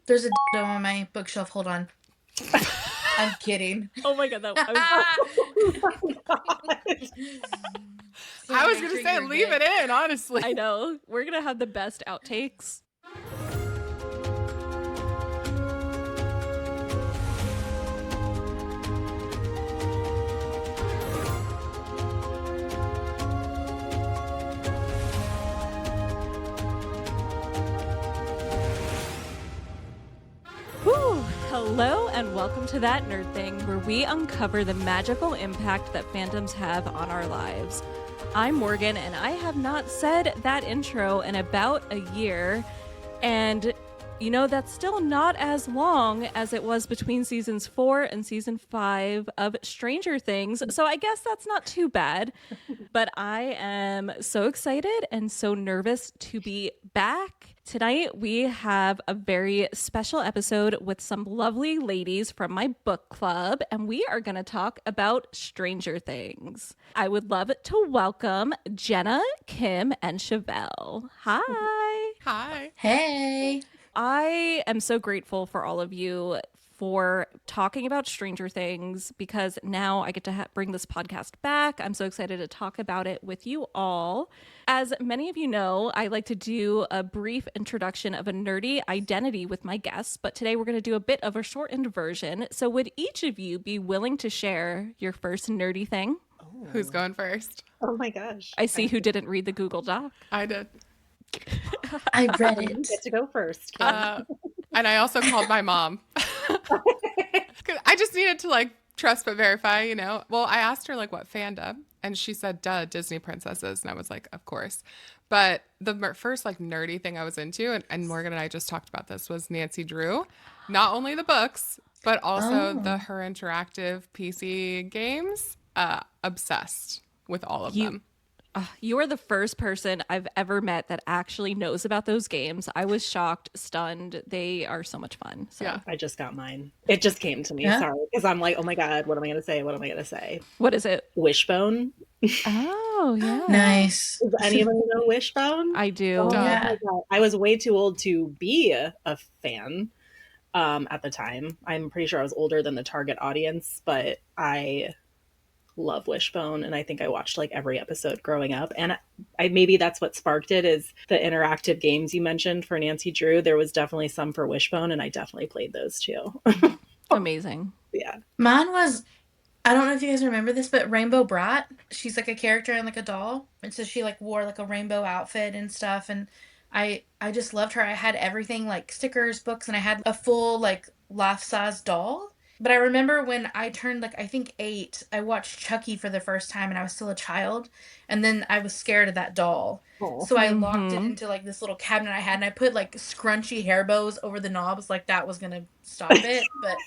There's a dildo on my bookshelf. Hold on. I'm kidding. Oh my god, that I was gonna say leave it in, honestly. I know. We're gonna have the best outtakes. Woo! Hello and welcome to That Nerd Thing, where we uncover the magical impact that fandoms have on our lives. I'm Morgan, and I have not said that intro in about a year, and you know, that's still not as long as it was between seasons 4 and season 5 of Stranger Things, so I guess that's not too bad. But I am so excited and so nervous to be back. Tonight, we have a very special episode with some lovely ladies from my book club, and we are going to talk about Stranger Things. I would love to welcome Jenna, Kim, and Chevelle. Hi. Hi. Hey. I am so grateful for all of you for talking about Stranger Things because now I get to bring this podcast back. I'm so excited to talk about it with you all. As many of you know, I like to do a brief introduction of a nerdy identity with my guests, but today we're going to do a bit of a shortened version. So would each of you be willing to share your first nerdy thing? Oh. Who's going first? Oh my gosh. I see who didn't read the Google Doc. I did. I read You it. get to go first. And I also called my mom. 'Cause I just needed to trust but verify, you know. Well, I asked her what fandom, and she said, duh, Disney princesses. And I was like, of course. But the first nerdy thing I was into, and Morgan and I just talked about this, was Nancy Drew. Not only the books, but also her interactive PC games. Obsessed with all of them. You are the first person I've ever met that actually knows about those games. I was shocked, stunned. They are so much fun. So. Yeah. I just got mine. It just came to me. Yeah. Sorry. Because I'm like, oh my God, what am I going to say? What am I going to say? What is it? Wishbone. Oh, yeah. Nice. Does anyone know Wishbone? I do. Oh, yeah. my God. I was way too old to be a fan at the time. I'm pretty sure I was older than the target audience, but I love Wishbone, and I think I watched every episode growing up, and I maybe that's what sparked it is the interactive games you mentioned for Nancy Drew. There was definitely some for Wishbone, and I definitely played those too. Amazing. Yeah. Mine was, I don't know if you guys remember this, but Rainbow Brat. She's a character and a doll, and so she wore a rainbow outfit and stuff, and I just loved her. I had everything stickers, books, and I had a full life-size doll. But I remember when I turned, I think 8, I watched Chucky for the first time, and I was still a child, and then I was scared of that doll. Oh. So I locked it into, this little cabinet I had, and I put, scrunchy hair bows over the knobs, that was gonna stop it. But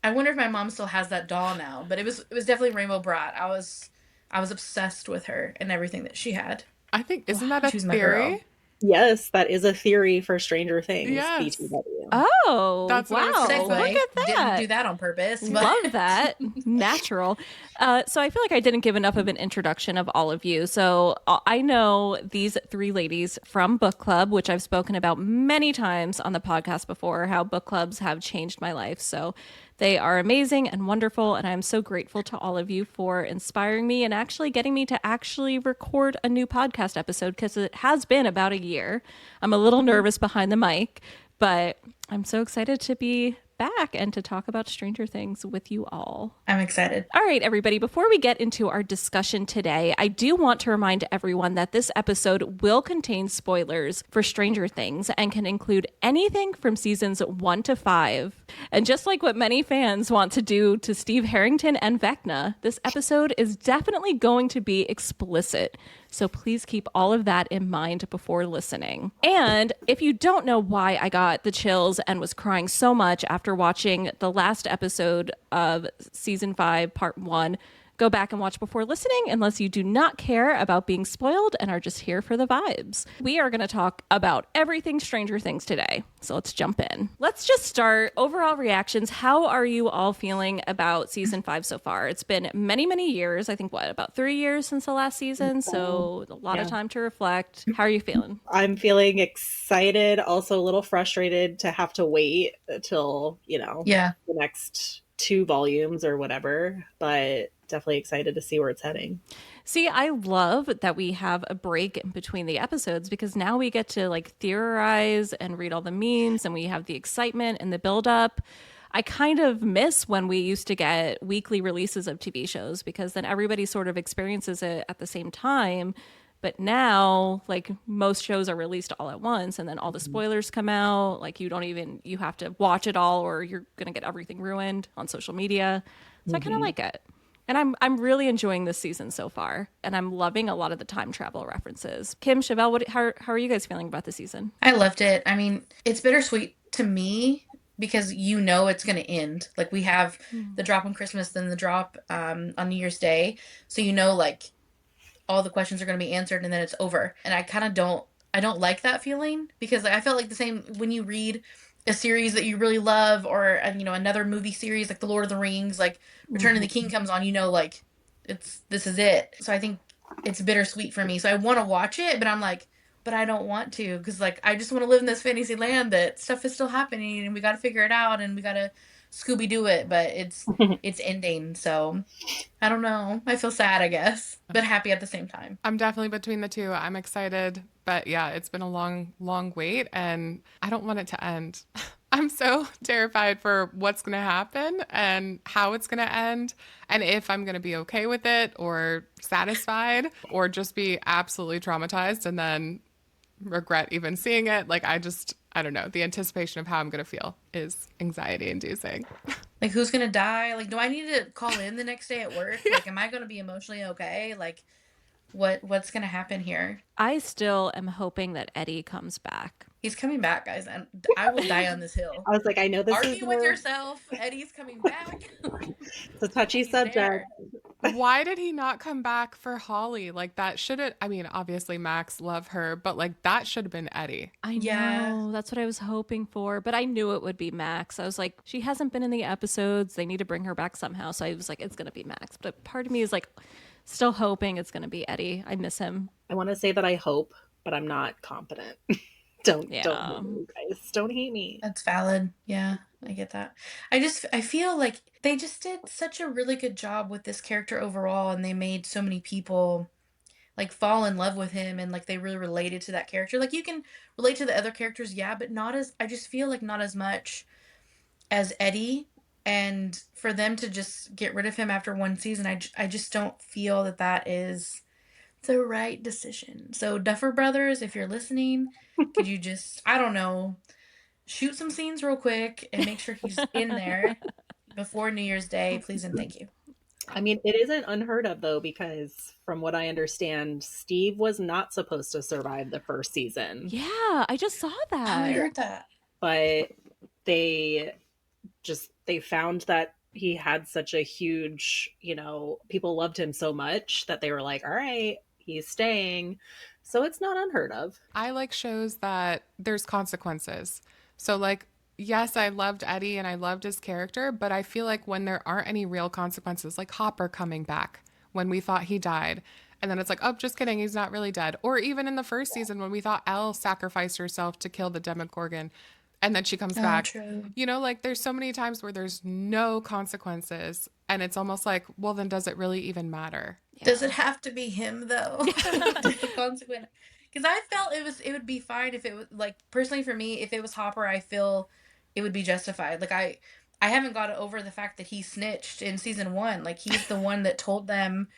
I wonder if my mom still has that doll now. But it was definitely Rainbow Brat. I was obsessed with her and everything that she had. I think, isn't that a She's my girl. theory? Yes, that is a theory for Stranger Things. Yes. BTW. Oh, That's what I was wow. gonna Look say. at that. Didn't do that on purpose. But Love that. Natural. So I feel like I didn't give enough of an introduction of all of you. So I know these 3 ladies from book club, which I've spoken about many times on the podcast before, how book clubs have changed my life. So they are amazing and wonderful, and I'm so grateful to all of you for inspiring me and actually getting me to actually record a new podcast episode, because it has been about a year. I'm a little nervous behind the mic, but I'm so excited to be back and to talk about Stranger Things with you all. I'm excited. All right, everybody, before we get into our discussion today, I do want to remind everyone that this episode will contain spoilers for Stranger Things and can include anything from seasons 1 to 5. And just like what many fans want to do to Steve Harrington and Vecna, this episode is definitely going to be explicit. So please keep all of that in mind before listening. And if you don't know why I got the chills and was crying so much after watching the last episode of season 5, part 1, Go back and watch before listening unless you do not care about being spoiled and are just here for the vibes. We are going to talk about everything Stranger Things today. So let's jump in. Let's just start. Overall reactions. How are you all feeling about season 5 so far? It's been many, many years. I think, about 3 years since the last season. So a lot of time to reflect. How are you feeling? I'm feeling excited, also a little frustrated to have to wait till, Yeah. the next 2 volumes or whatever, but definitely excited to see where it's heading. See, I love that we have a break in between the episodes because now we get to like theorize and read all the memes and we have the excitement and the build up. I kind of miss when we used to get weekly releases of TV shows because then everybody sort of experiences it at the same time. But now, like most shows are released all at once and then all the spoilers come out. Like you have to watch it all or you're going to get everything ruined on social media. So I kind of like it. And I'm really enjoying this season so far, and I'm loving a lot of the time travel references. Kim, Chevelle, how are you guys feeling about the season? I loved it. I mean, it's bittersweet to me because it's going to end. Like we have the drop on Christmas, then the drop on New Year's Day. So like all the questions are going to be answered and then it's over. And I kind of don't like that feeling because I felt like the same when you read a series that you really love or another movie series like The Lord of the Rings, like Return of the King comes on, like this is it. So I think it's bittersweet for me. So I want to watch it, but I'm like, but I don't want to because like I just want to live in this fantasy land that stuff is still happening and we got to figure it out and we got to Scooby Doo it, but it's ending. So I don't know. I feel sad, I guess, but happy at the same time. I'm definitely between the two. I'm excited, but yeah, it's been a long, long wait and I don't want it to end. I'm so terrified for what's going to happen and how it's going to end and if I'm going to be okay with it or satisfied or just be absolutely traumatized and then regret even seeing it. Like I don't know. The anticipation of how I'm going to feel is anxiety inducing. Like who's gonna die? Like do I need to call in the next day at work? Like am I gonna be emotionally okay? Like what's gonna happen here? I still am hoping that Eddie comes back. He's coming back, guys, and I will die on this hill. I was like, I know this is Argue with yourself. Eddie's coming back. it's a touchy subject. There. Why did he not come back for Holly? Like that should have, I mean, obviously Max loved her, but like that should have been Eddie. I Yeah. know. That's what I was hoping for, but I knew it would be Max. I was like, she hasn't been in the episodes. They need to bring her back somehow. So I was like, it's going to be Max. But part of me is like, still hoping it's going to be Eddie. I miss him. I want to say that I hope, but I'm not confident. Don't hate me, guys. Don't hate me. That's valid. Yeah, I get that. I feel like they just did such a really good job with this character overall and they made so many people like fall in love with him and like they really related to that character. Like you can relate to the other characters, yeah, but not as I just feel like not as much as Eddie. And for them to just get rid of him after one season, I just don't feel that that is the right decision. So Duffer Brothers, if you're listening, could you just, I don't know, shoot some scenes real quick and make sure he's in there before New Year's Day, please and thank you. I mean, it isn't unheard of though, because from what I understand, Steve was not supposed to survive the first season. Yeah, I just saw that. Oh, I heard that. But they found that he had such a huge, people loved him so much that they were like, all right, he's staying. So it's not unheard of. I like shows that there's consequences. So like, yes, I loved Eddie and I loved his character, but I feel like when there aren't any real consequences, like Hopper coming back when we thought he died, and then it's like, oh, just kidding, he's not really dead. Or even in the first season when we thought Elle sacrificed herself to kill the Demogorgon, and then she comes back. True. Like there's so many times where there's no consequences, and it's almost like, well, then does it really even matter? Yeah. Does it have to be him though? The consequence. Because I felt it would be fine if it was like personally for me, if it was Hopper, I feel it would be justified. Like I haven't got over the fact that he snitched in season 1. Like he's the one that told them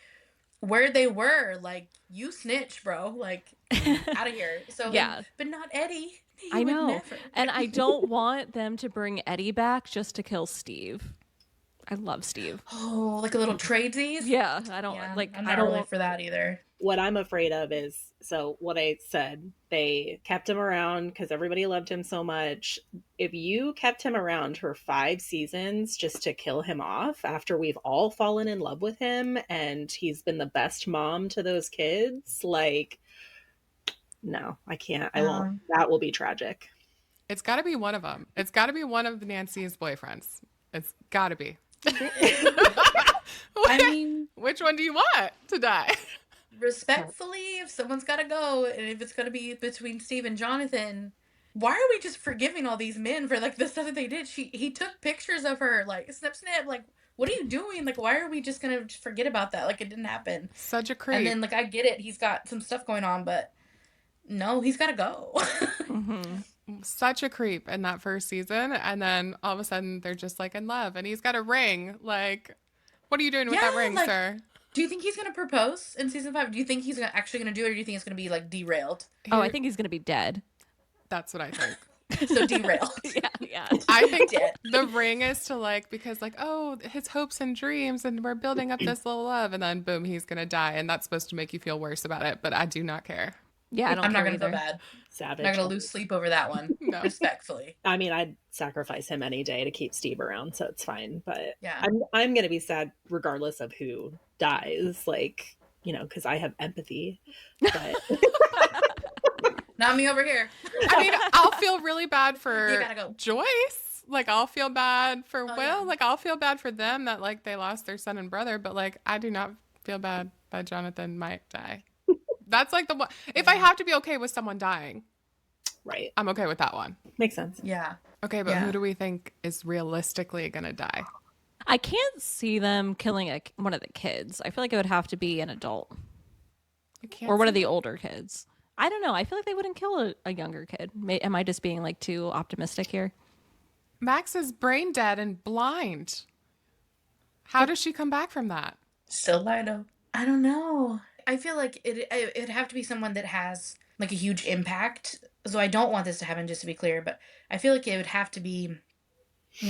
where they were. Like you snitch, bro. Like out of here. So yeah, but not Eddie. I know. And I don't want them to bring Eddie back just to kill Steve. I love Steve. Oh, like a little tradesies? Yeah, I don't like. I'm I not don't really for that either. what I'm afraid of is, so what I said, they kept him around because everybody loved him so much. If you kept him around for 5 seasons just to kill him off after we've all fallen in love with him and he's been the best mom to those kids, like, no, I can't. I won't. Um, That will be tragic. It's got to be one of them. It's got to be one of Nancy's boyfriends. It's got to be. I mean, Which one do you want to die? respectfully, if someone's got to go, and if it's going to be between Steve and Jonathan, why are we just forgiving all these men for like the stuff that they did? He took pictures of her, like snip snip. Like, what are you doing? Like, why are we just gonna forget about that? Like, it didn't happen. Such a And creep. then, like, I get it. He's got some stuff going on, but no, he's got to go. Such a creep in that first season. And then all of a sudden they're just like in love and he's got a ring. Like, what are you doing with that Yeah, ring, like, sir? do you think he's gonna propose in season 5? Do you think he's actually gonna do it, or do you think it's gonna be like derailed? Oh, I He, think he's gonna be dead. that's what I think. So derailed. Yeah, yeah. I think Dead. the ring is to like, because like, oh, his hopes and dreams and we're building up this little love. And then boom, he's going to die. And that's supposed to make you feel worse about it. But I do not care. Yeah, I don't I'm not care gonna feel either. bad. Savage. Not gonna lose sleep over that one. No. Respectfully. I mean, I'd sacrifice him any day to keep Steve around, so it's fine. But Yeah. I'm gonna be sad regardless of who dies, like, because I have empathy. But Not me over here. I mean, I'll feel really bad You for gotta go. Joyce. Like, I'll feel bad for Oh, Will. yeah. Like, I'll feel bad for them that, like, they lost their son and brother. But, like, I do not feel bad that Jonathan might die. That's, like, the one. If I have to be okay with someone dying, right, I'm okay with that one. makes sense. Yeah. Okay, but Yeah. who do we think is realistically going to die? I can't see them killing one of the kids. I feel like it would have to be an adult I can't or one of see- the older kids. I don't know. I feel like they wouldn't kill a younger kid. Am I just being like too optimistic here? Max is brain dead and blind. How does she come back from that? Still Lido. I don't know. I feel like it'd have to be someone that has like a huge impact. So I don't want this to happen, just to be clear, but I feel like it would have to be,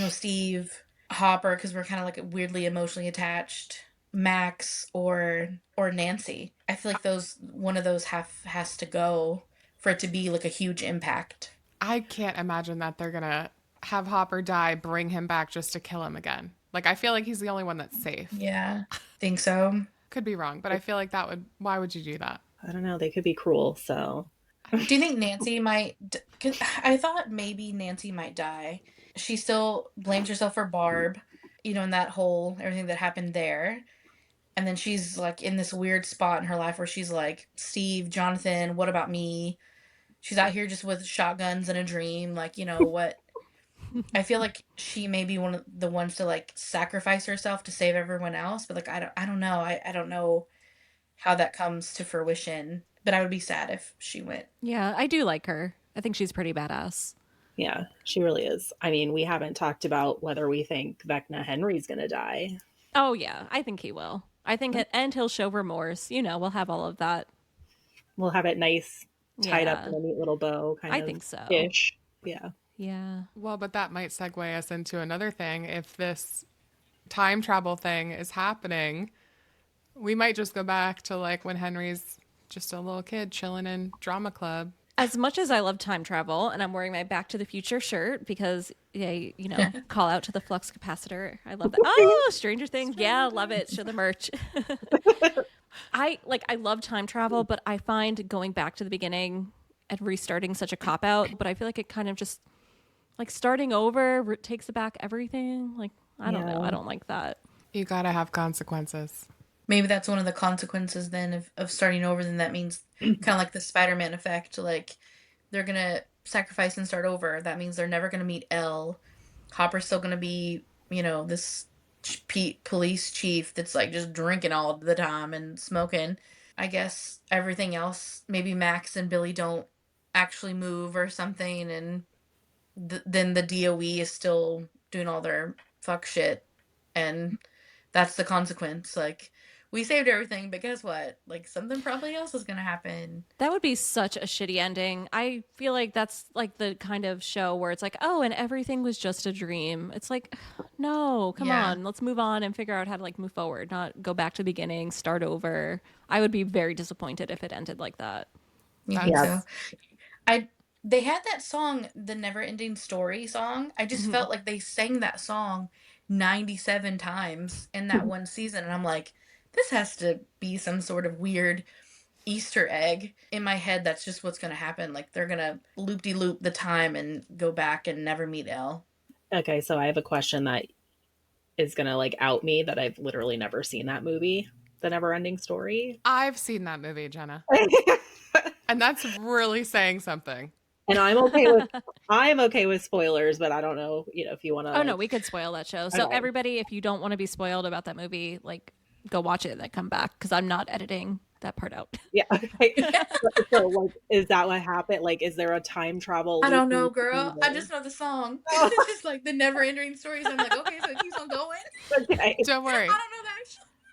Steve, Hopper, because we're kind of like weirdly emotionally attached, Max, or Nancy. I feel like one of those has to go for it to be like a huge impact. I can't imagine that they're going to have Hopper die, bring him back just to kill him again. Like, I feel like he's the only one that's safe. Yeah, think so. Could be wrong, but I feel like why would you do that? I don't know. They could be cruel. So Do you think Nancy might? Cause I thought maybe Nancy might die. She still blames herself for Barb, and that whole everything that happened there. And then she's like in this weird spot in her life where she's like, Steve, Jonathan, what about me? She's out here just with shotguns and a dream. Like, what? I feel like she may be one of the ones to like sacrifice herself to save everyone else. But like, I don't know. I don't know how that comes to fruition. But I would be sad if she went. Yeah, I do like her. I think she's pretty badass. yeah, she really is. I mean, we haven't talked about whether we think Vecna Henry's gonna die. Oh yeah, I think he will. I think and he'll show remorse. We'll have all of that. We'll have it nice, tied up Yeah, in a neat little bow, kind I of think so. ish. Yeah. Yeah. Well, but that might segue us into another thing. If this time travel thing is happening, we might just go back to like when Henry's just a little kid chilling in drama club. As much as I love time travel, and I'm wearing my Back to the Future shirt because, yeah, call out to the flux capacitor. I love that. Oh, Stranger Things. Yeah, love it. Show the merch. I love time travel, but I find going back to the beginning and restarting such a cop out. But I feel like it kind of just like starting over takes back everything. Like, I don't know. Yeah. I don't like that. You gotta have consequences. Maybe that's one of the consequences then of starting over. Then that means kind of like the Spider-Man effect. Like they're gonna sacrifice and start over. That means they're never gonna meet Elle. Hopper's still gonna be, this police chief that's like just drinking all the time and smoking. I guess everything else, maybe Max and Billy don't actually move or something, and then the DOE is still doing all their fuck shit, and that's the consequence. Like, we saved everything, but guess what? Like something probably else is gonna happen. That would be such a shitty ending. I feel like that's like the kind of show where it's like, oh, and everything was just a dream. It's like, no, come Yeah, on, let's move on and figure out how to like move forward, not go back to the beginning, start over. I would be very disappointed if it ended like that. you think Yeah. so? I They had that song, the Never Ending Story song. I just Mhm. felt like they sang that song 97 times in that one season, and I'm like, this has to be some sort of weird Easter egg. In my head, that's just what's gonna happen. Like they're gonna loop de loop the time and go back and never meet Elle. Okay, so I have a question that is gonna like out me that I've literally never seen that movie, The Never Ending Story. I've seen that movie, Jenna. And that's really saying something. And I'm okay with spoilers, but I don't know, if you want to Oh no, like. we could spoil that show. So Okay. everybody, if you don't want to be spoiled about that movie, like go watch it and then come back because I'm not editing that part out. Yeah. Okay. So, like, is that what happened? Like, is there a time travel I loop? don't know, girl. I just know the song. Oh, It's just like the never ending stories. I'm like, okay, so it keeps on going. okay. Don't worry. I don't know that.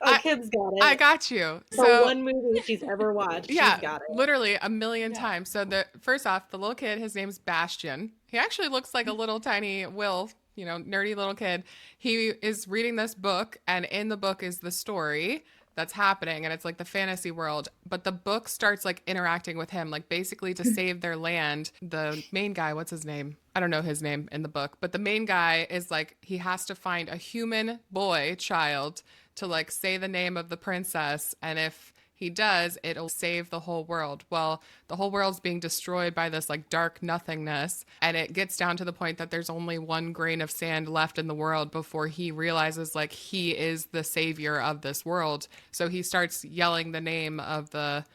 Oh, I Kim's got I it. got you. The So one movie she's ever watched, she's yeah, got it. literally a million Yeah. times. So the first off, the little kid, his name's Bastion. He actually looks like a little tiny Will, nerdy little kid. He is reading this book, and in the book is the story that's happening, and it's like the fantasy world. But the book starts like interacting with him, like basically to save their land. The main guy, what's his name? I don't know his name in the book, but the main guy is like he has to find a human boy child to like say the name of the princess, and if he does, it'll save the whole world. Well, the whole world's being destroyed by this like dark nothingness, and it gets down to the point that there's only one grain of sand left in the world before he realizes like he is the savior of this world. So he starts yelling the name of the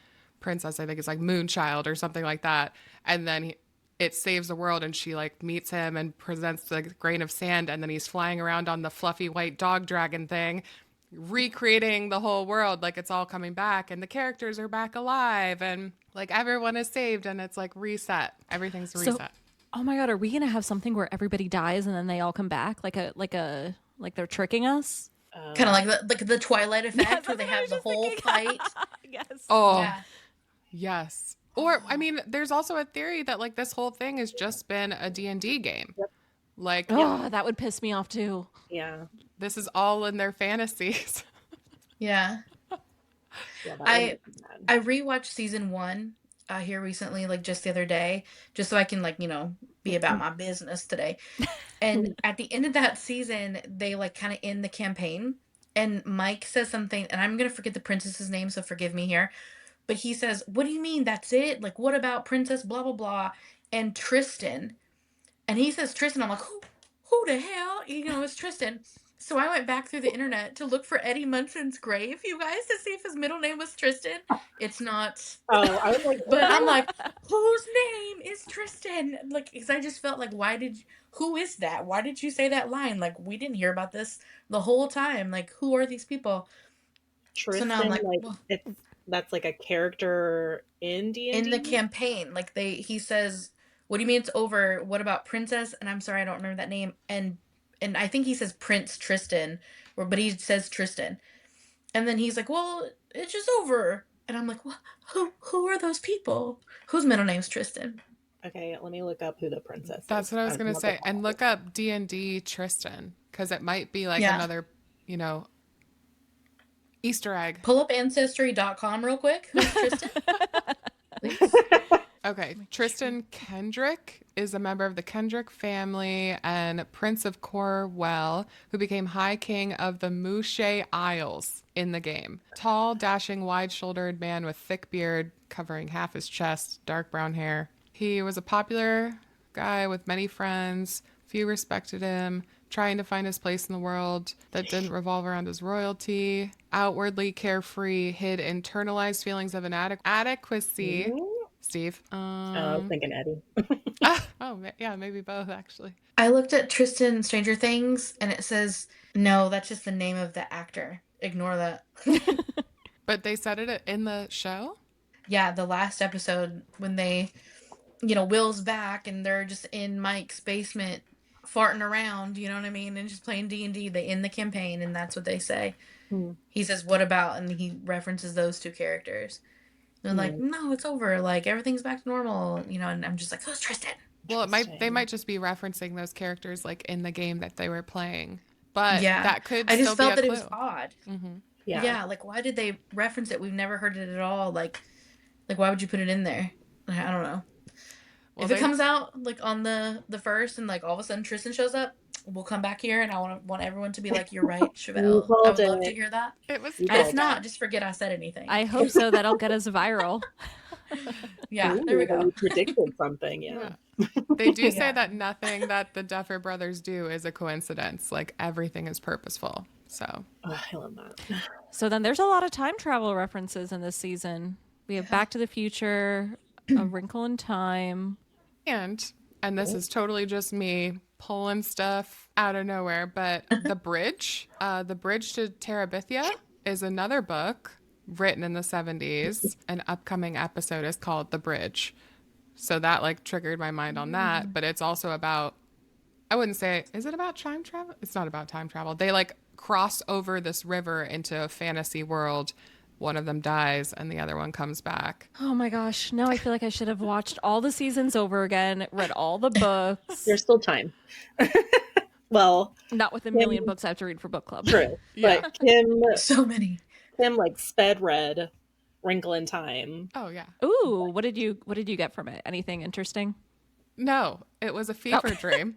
princess. I think it's like Moonchild or something like that, and then it saves the world, and she like meets him and presents the grain of sand, and then he's flying around on the fluffy white dog dragon thing, recreating the whole world, like it's all coming back and the characters are back alive and like everyone is saved, and it's like reset, everything's So, reset. oh my god, are we gonna have something where everybody dies and then they all come back, like they're tricking us? Kind of Um, like the Twilight Yes, effect, that's where they what I have was the just whole thinking. fight. Yes. Oh Yeah. yes, or I mean there's also a theory that like this whole thing has just been a D&D game, yep. like Oh, that would piss me off too. Yeah. this is all in their fantasies. Yeah. Yeah, that would I make me mad. I rewatched season one here recently, like just the other day, just so I can like be about my business today. And at the end of that season, they like kind of end the campaign, and Mike says something, and I'm gonna forget the princess's name, so forgive me here. But he says, "What do you mean that's it? Like, what about Princess blah blah blah?" And Tristan, and he says Tristan. I'm like, who the hell? It's Tristan. So I went back through the internet to look for Eddie Munson's grave, you guys, to see if his middle name was Tristan. It's not. Oh, I was like, But I'm like, whose name is Tristan? Like, because I just felt like, who is that? Why did you say that line? Like, we didn't hear about this the whole time. Like, who are these people? So now I'm Tristan, like, like well, that's like a character in in the D&D. campaign, like he says, "What do you mean it's over? What about Princess?" And I'm sorry, I don't remember that name. And I think he says Prince Tristan, but he says Tristan. And then he's like, "Well, it's just over." And I'm like, "Well, who are those people? Whose middle name's Tristan?" Okay, let me look up who the princess That's is. what I I was don't gonna know what say, and look up D&D Tristan, because it might be like Yeah. another you know Easter egg. Pull up ancestry.com real quick. Who's Tristan? Please. Okay, Tristan Kendrick is a member of the Kendrick family and Prince of Corwell, who became High King of the Mouche Isles in the game. Tall, dashing, wide-shouldered man with thick beard covering half his chest, dark brown hair. He was a popular guy with many friends. Few respected him, trying to find his place in the world that didn't revolve around his royalty. Outwardly carefree, hid internalized feelings of inadequacy. Steve. I was thinking Eddie. Yeah, maybe both actually. I looked at Tristan Stranger Things, and it says, no, that's just the name of the actor. Ignore that. But they said it in the show. Yeah, the last episode when they, Will's back and they're just in Mike's basement farting around, you know what I mean, and just playing D&D. They end the campaign, and that's what they say. He says, "What about?" And he references those two characters. And they're like, "No, it's over. Like everything's back to normal." You know, and I'm just like, "Who's Tristan?" Well, they Interesting. might just be referencing those characters like in the game that they were playing, but Yeah, that could I still just be felt a that it was clue. odd. Hmm. Yeah. Yeah, like why did they reference it? We've never heard it at all. Like why would you put it in there? I don't know. Well, If it they comes out like on the first, and like all of a sudden Tristan shows up, we'll come back here, and I want everyone to be like, "You're right, You Chevelle." I called would love to it. hear that. it was You And if called it. not, Tristan. just forget I said anything. I hope so. That'll get us viral. Yeah, there we Ooh, that go. you predicted something. Yeah. Yeah. They do say Yeah. that nothing that the Duffer brothers do is a coincidence. Like everything is purposeful. So, Oh, I love that. So then there's a lot of time travel references in this season. We have Yeah. Back to the Future, A Wrinkle in Time. and this is totally just me pulling stuff out of nowhere, but the bridge to Terabithia is another book written in the 70s. An upcoming episode is called The Bridge. So that like triggered my mind on that, but it's also about, I wouldn't say, is it about time travel? It's not about time travel. They like cross over this river into a fantasy world. One of them dies and the other one comes back. Oh my gosh. Now I feel like I should have watched all the seasons over again, read all the books. There's still time. Well, Not with a million Kim, books I have to read for book club. true, Yeah. but So many. Kim like sped read Wrinkle in Time. Oh, yeah. Ooh, what did you get from it? Anything interesting? No, it was a Oh. fever dream.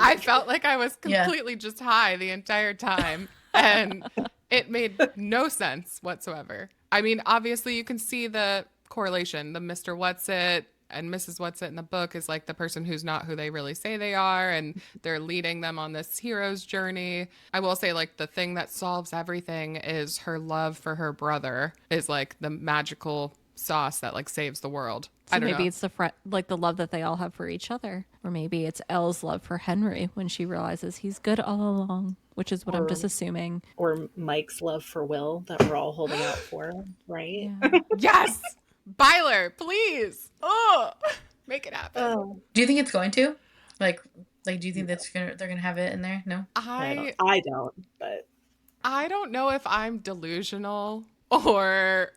I felt like I was Yeah. completely just high the entire time, and it made no sense whatsoever. I mean, obviously, you can see the correlation. The Mr. Whatsit and Mrs. Whatsit in the book is like the person who's not who they really say they are, and they're leading them on this hero's journey. I will say, like, the thing that solves everything is her love for her brother, is like the magical sauce that like saves the world. So I don't maybe know. it's like the love that they all have for each other, or maybe it's Elle's love for Henry when she realizes he's good all along, which is what I'm Or just assuming. or Mike's love for Will that we're all holding out for, right? Yeah. Yes, Byler, please. Oh, make it happen. Oh, Do you think it's going to? Like do you think they're gonna have it in there? No? I I don't, but I don't know if I'm delusional or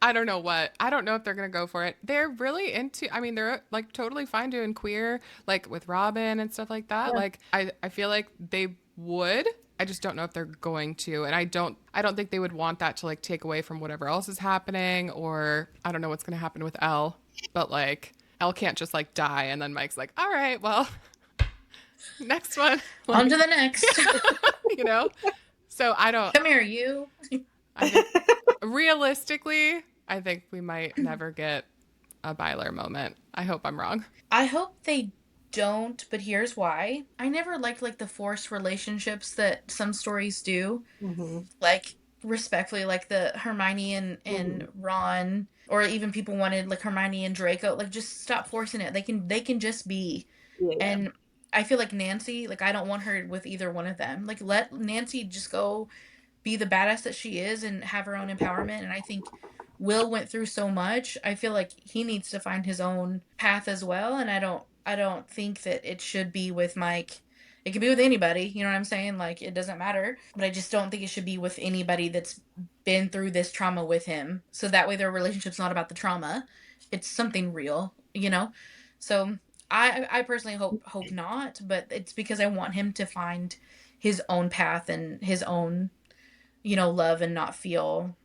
I don't know what. I don't know if they're going to go for it. They're really into, I mean, they're like totally fine doing queer, like with Robin and stuff like that. Yeah. Like I feel like they would. I just don't know if they're going to. And I don't think they would want that to like take away from whatever else is happening, or I don't know what's going to happen with Elle, but like Elle can't just like die and then Mike's like, "All right, well, next one." On Like, to the next. you know? So I don't Come here, you. I think, realistically, I think we might never get a Byler moment. I hope I'm wrong. I hope they don't, but here's why. I never liked like the forced relationships that some stories do. mhm, Like respectfully, like the Hermione and mhm. Ron, or even people wanted like Hermione and Draco. Like just stop forcing it. They can just be. Yeah, yeah. And I feel like Nancy, like I don't want her with either one of them. Like let Nancy just go be the badass that she is and have her own empowerment. And I think Will went through so much. I feel like he needs to find his own path as well. And I don't think that it should be with Mike. It could be with anybody, you know what I'm saying? Like it doesn't matter. But I just don't think it should be with anybody that's been through this trauma with him. So that way their relationship's not about the trauma. It's something real, you know? So I personally hope not, but it's because I want him to find his own path and his own, love, and not feel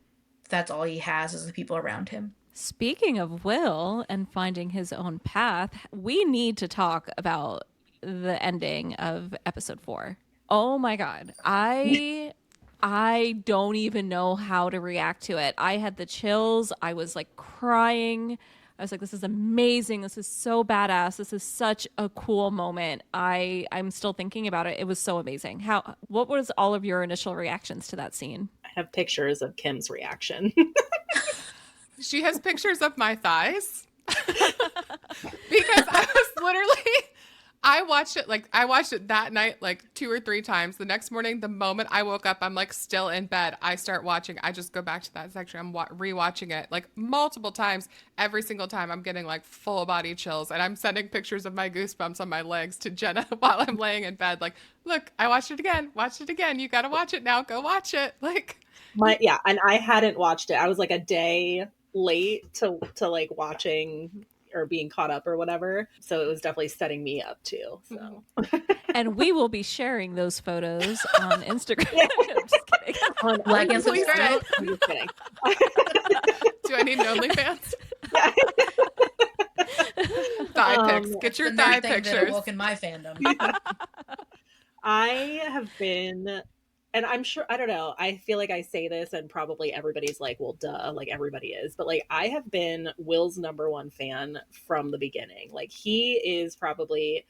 that's all he has is the people around him. Speaking of Will and finding his own path, we need to talk about the ending of episode 4. Oh my god. I don't even know how to react to it. I had the chills. I was like crying. I was like, this is amazing. This is so badass. This is such a cool moment. I'm still thinking about it. It was so amazing. What was all of your initial reactions to that scene? I have pictures of Kim's reaction. She has pictures of my thighs because I watched it that night like 2 or 3 times. The next morning, the moment I woke up, I'm like still in bed. I start watching. I just go back to that section. I'm rewatching it like multiple times. Every single time, I'm getting like full body chills, and I'm sending pictures of my goosebumps on my legs to Jenna while I'm laying in bed. Like, look, I watched it again. Watched it again. You got to watch it now. Go watch it. Like, Yeah, and I hadn't watched it. I was like a day late to like watching or being caught up or whatever. So it was definitely setting me up too. So And we will be sharing those photos on Instagram. yeah. No, I'm just kidding. On Like and Please subscribe. don't. I'm just kidding. Do I need an OnlyFans? Yeah. Thigh pics. Get your The thigh nerd thing that pictures. awoke in my fandom. I have been, and I'm sure, I don't know, I feel like I say this and probably everybody's like, well, duh, like everybody is, but like I have been Will's number one fan from the beginning. Like he is probably,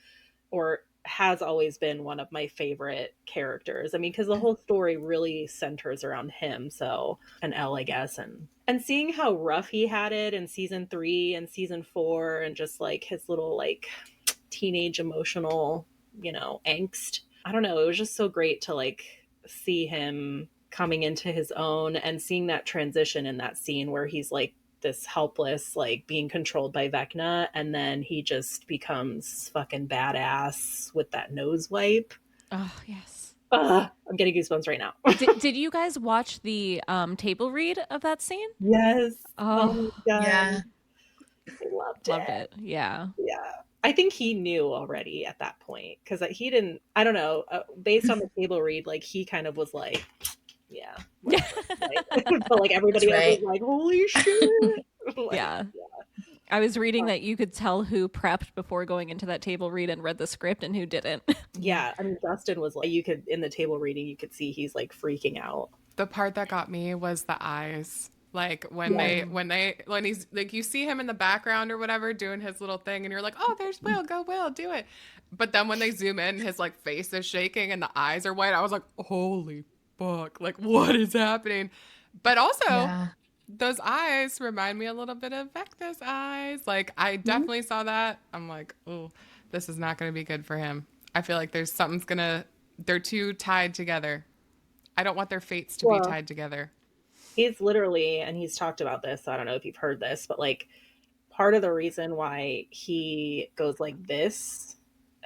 or has always been one of my favorite characters. I mean, because the whole story really centers around him. So, and Elle, I guess, and seeing how rough he had it in season 3 and season 4, and just like his little like teenage emotional, angst. I don't know. It was just so great to like see him coming into his own and seeing that transition in that scene where he's like this helpless, like being controlled by Vecna, and then he just becomes fucking badass with that nose wipe. Oh, yes. Ugh, I'm getting goosebumps right now. Did you guys watch the table read of that scene? Yes. Oh Oh, my god. Yeah. I loved loved it. it. Yeah. Yeah. I think he knew already at that point because he didn't, I don't know, based on the table read, like he kind of was like, yeah. Whatever. But like everybody That's else was right. like, holy shit. Like, Yeah. I was reading that you could tell who prepped before going into that table read and read the script and who didn't. yeah. I mean, Justin was like, you could, in the table reading, you could see he's like freaking out. The part that got me was the eyes. Like Yeah. when he's like, you see him in the background or whatever doing his little thing, and you're like, oh, there's Will, go Will, do it. But then when they zoom in, his like face is shaking and the eyes are white. I was like, holy fuck, like what is happening? But also, Yeah. those eyes remind me a little bit of Vecna's eyes. Like I definitely saw that. I'm like, oh, this is not going to be good for him. I feel like they're too tied together. I don't want their fates to be Well, tied together. he's literally, and he's talked about this, so I don't know if you've heard this, but like part of the reason why he goes like this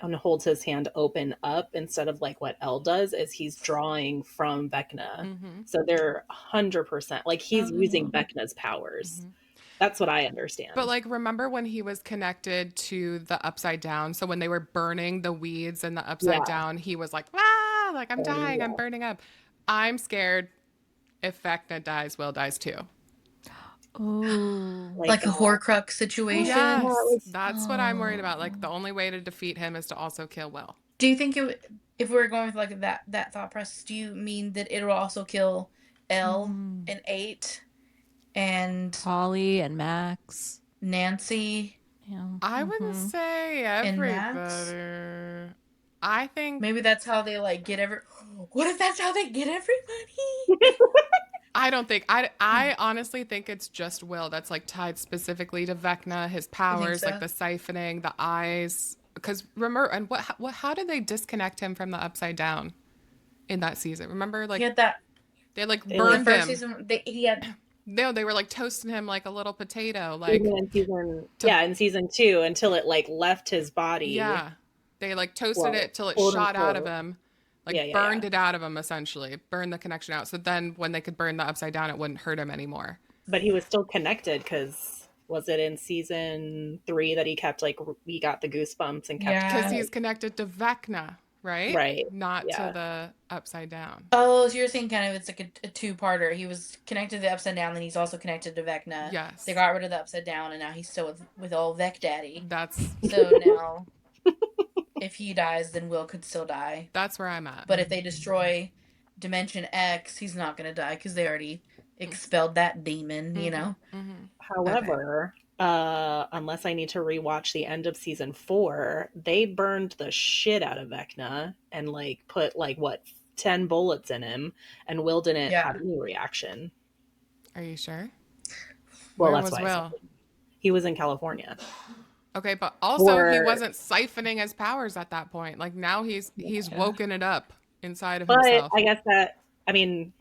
and holds his hand open up instead of like what Elle does is he's drawing from Vecna. Mm-hmm. So they're 100% like he's using Oh. Vecna's powers. Mm-hmm. That's what I But understand. like, remember when he was connected to the upside down? So when they were burning the weeds and the upside Yeah. down, he was like, ah, like I'm And dying, I'm yeah. burning up. I'm scared if Vecna dies, Will dies too. Oh. Like a Horcrux situation. Yes, was, that's what I'm worried about. Like Oh. the only way to defeat him is to also kill Will. Do you think if we're going with like that thought process, do you mean that it'll also kill Elle and 8 and Polly and Max. Nancy Yeah. I wouldn't say and Max? everybody. I think Maybe that's how they like get every. What if that's how they get everybody? I don't think I honestly think it's just Will that's like tied specifically to Vecna, his You think powers, like so? the siphoning, the eyes. Because remember, and how did they disconnect him from the upside down in that season? Remember, He like had that. they like They, The like, burned first him. season, he had. No, they were like toasting him like a little potato. Like even in season, to in season 2 until it like left his body. yeah, they like toasted Well, it till it quote shot out of unquote. him. Like Yeah, yeah, burned yeah. it out of him essentially, burned the connection out. So then when they could burn the upside down, it wouldn't hurt him anymore. But he was still connected because was it in season 3 that he kept like he got the goosebumps and kept Because Yeah. he's connected to Vecna, right? right. Not Yeah. to the upside down. Oh, so you're saying kind of it's like a two-parter. He was connected to the Upside Down, then he's also connected to Vecna. Yes. They got rid of the Upside Down, and now he's still with old Vec Daddy. That's So now, if he dies, then Will could still die. that's where I'm at. But if they destroy Dimension X, he's not gonna die because they already expelled that demon. You know. Mm-hmm. However, unless I need to rewatch the end of season 4, they burned the shit out of Vecna and like put like what 10 bullets in him, and Will didn't Yeah. have any reaction. Are you sure? Well, Where that's was why I Will? said he was in California. Okay, but also he for wasn't siphoning his powers at that point. Like now he's Yeah. woken it up inside of but himself. I guess that I mean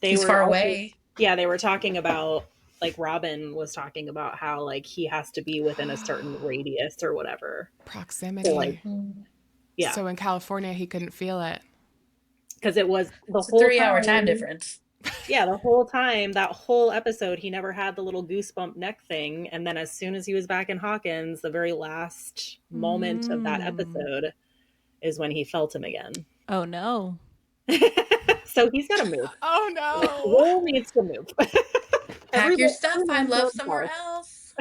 they He's were far also away. yeah, they were talking about like Robin was talking about how like he has to be within a certain radius or whatever. So like Proximity. Mm. yeah, So in California he couldn't feel it. because it was the It's a whole 3 hour time time. difference. Yeah, the whole time, that whole episode, he never had the little goosebump neck thing. And then as soon as he was back in Hawkins, the very last moment of that Mm. episode is when he felt him again. Oh no. So he's got to move. Oh Like, no. Will needs to move. Pack your Every stuff. Find man for love somewhere himself. else.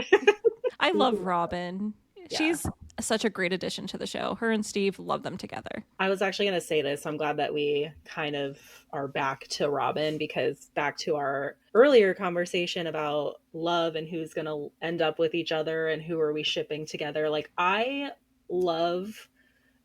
I love Robin. Yeah. She's such a great addition to the show. Her and Steve love them together. I was actually going to say this. I'm glad that we kind of are back to Robin because back to our earlier conversation about love and who's going to end up with each other and who are we shipping together. Like, I love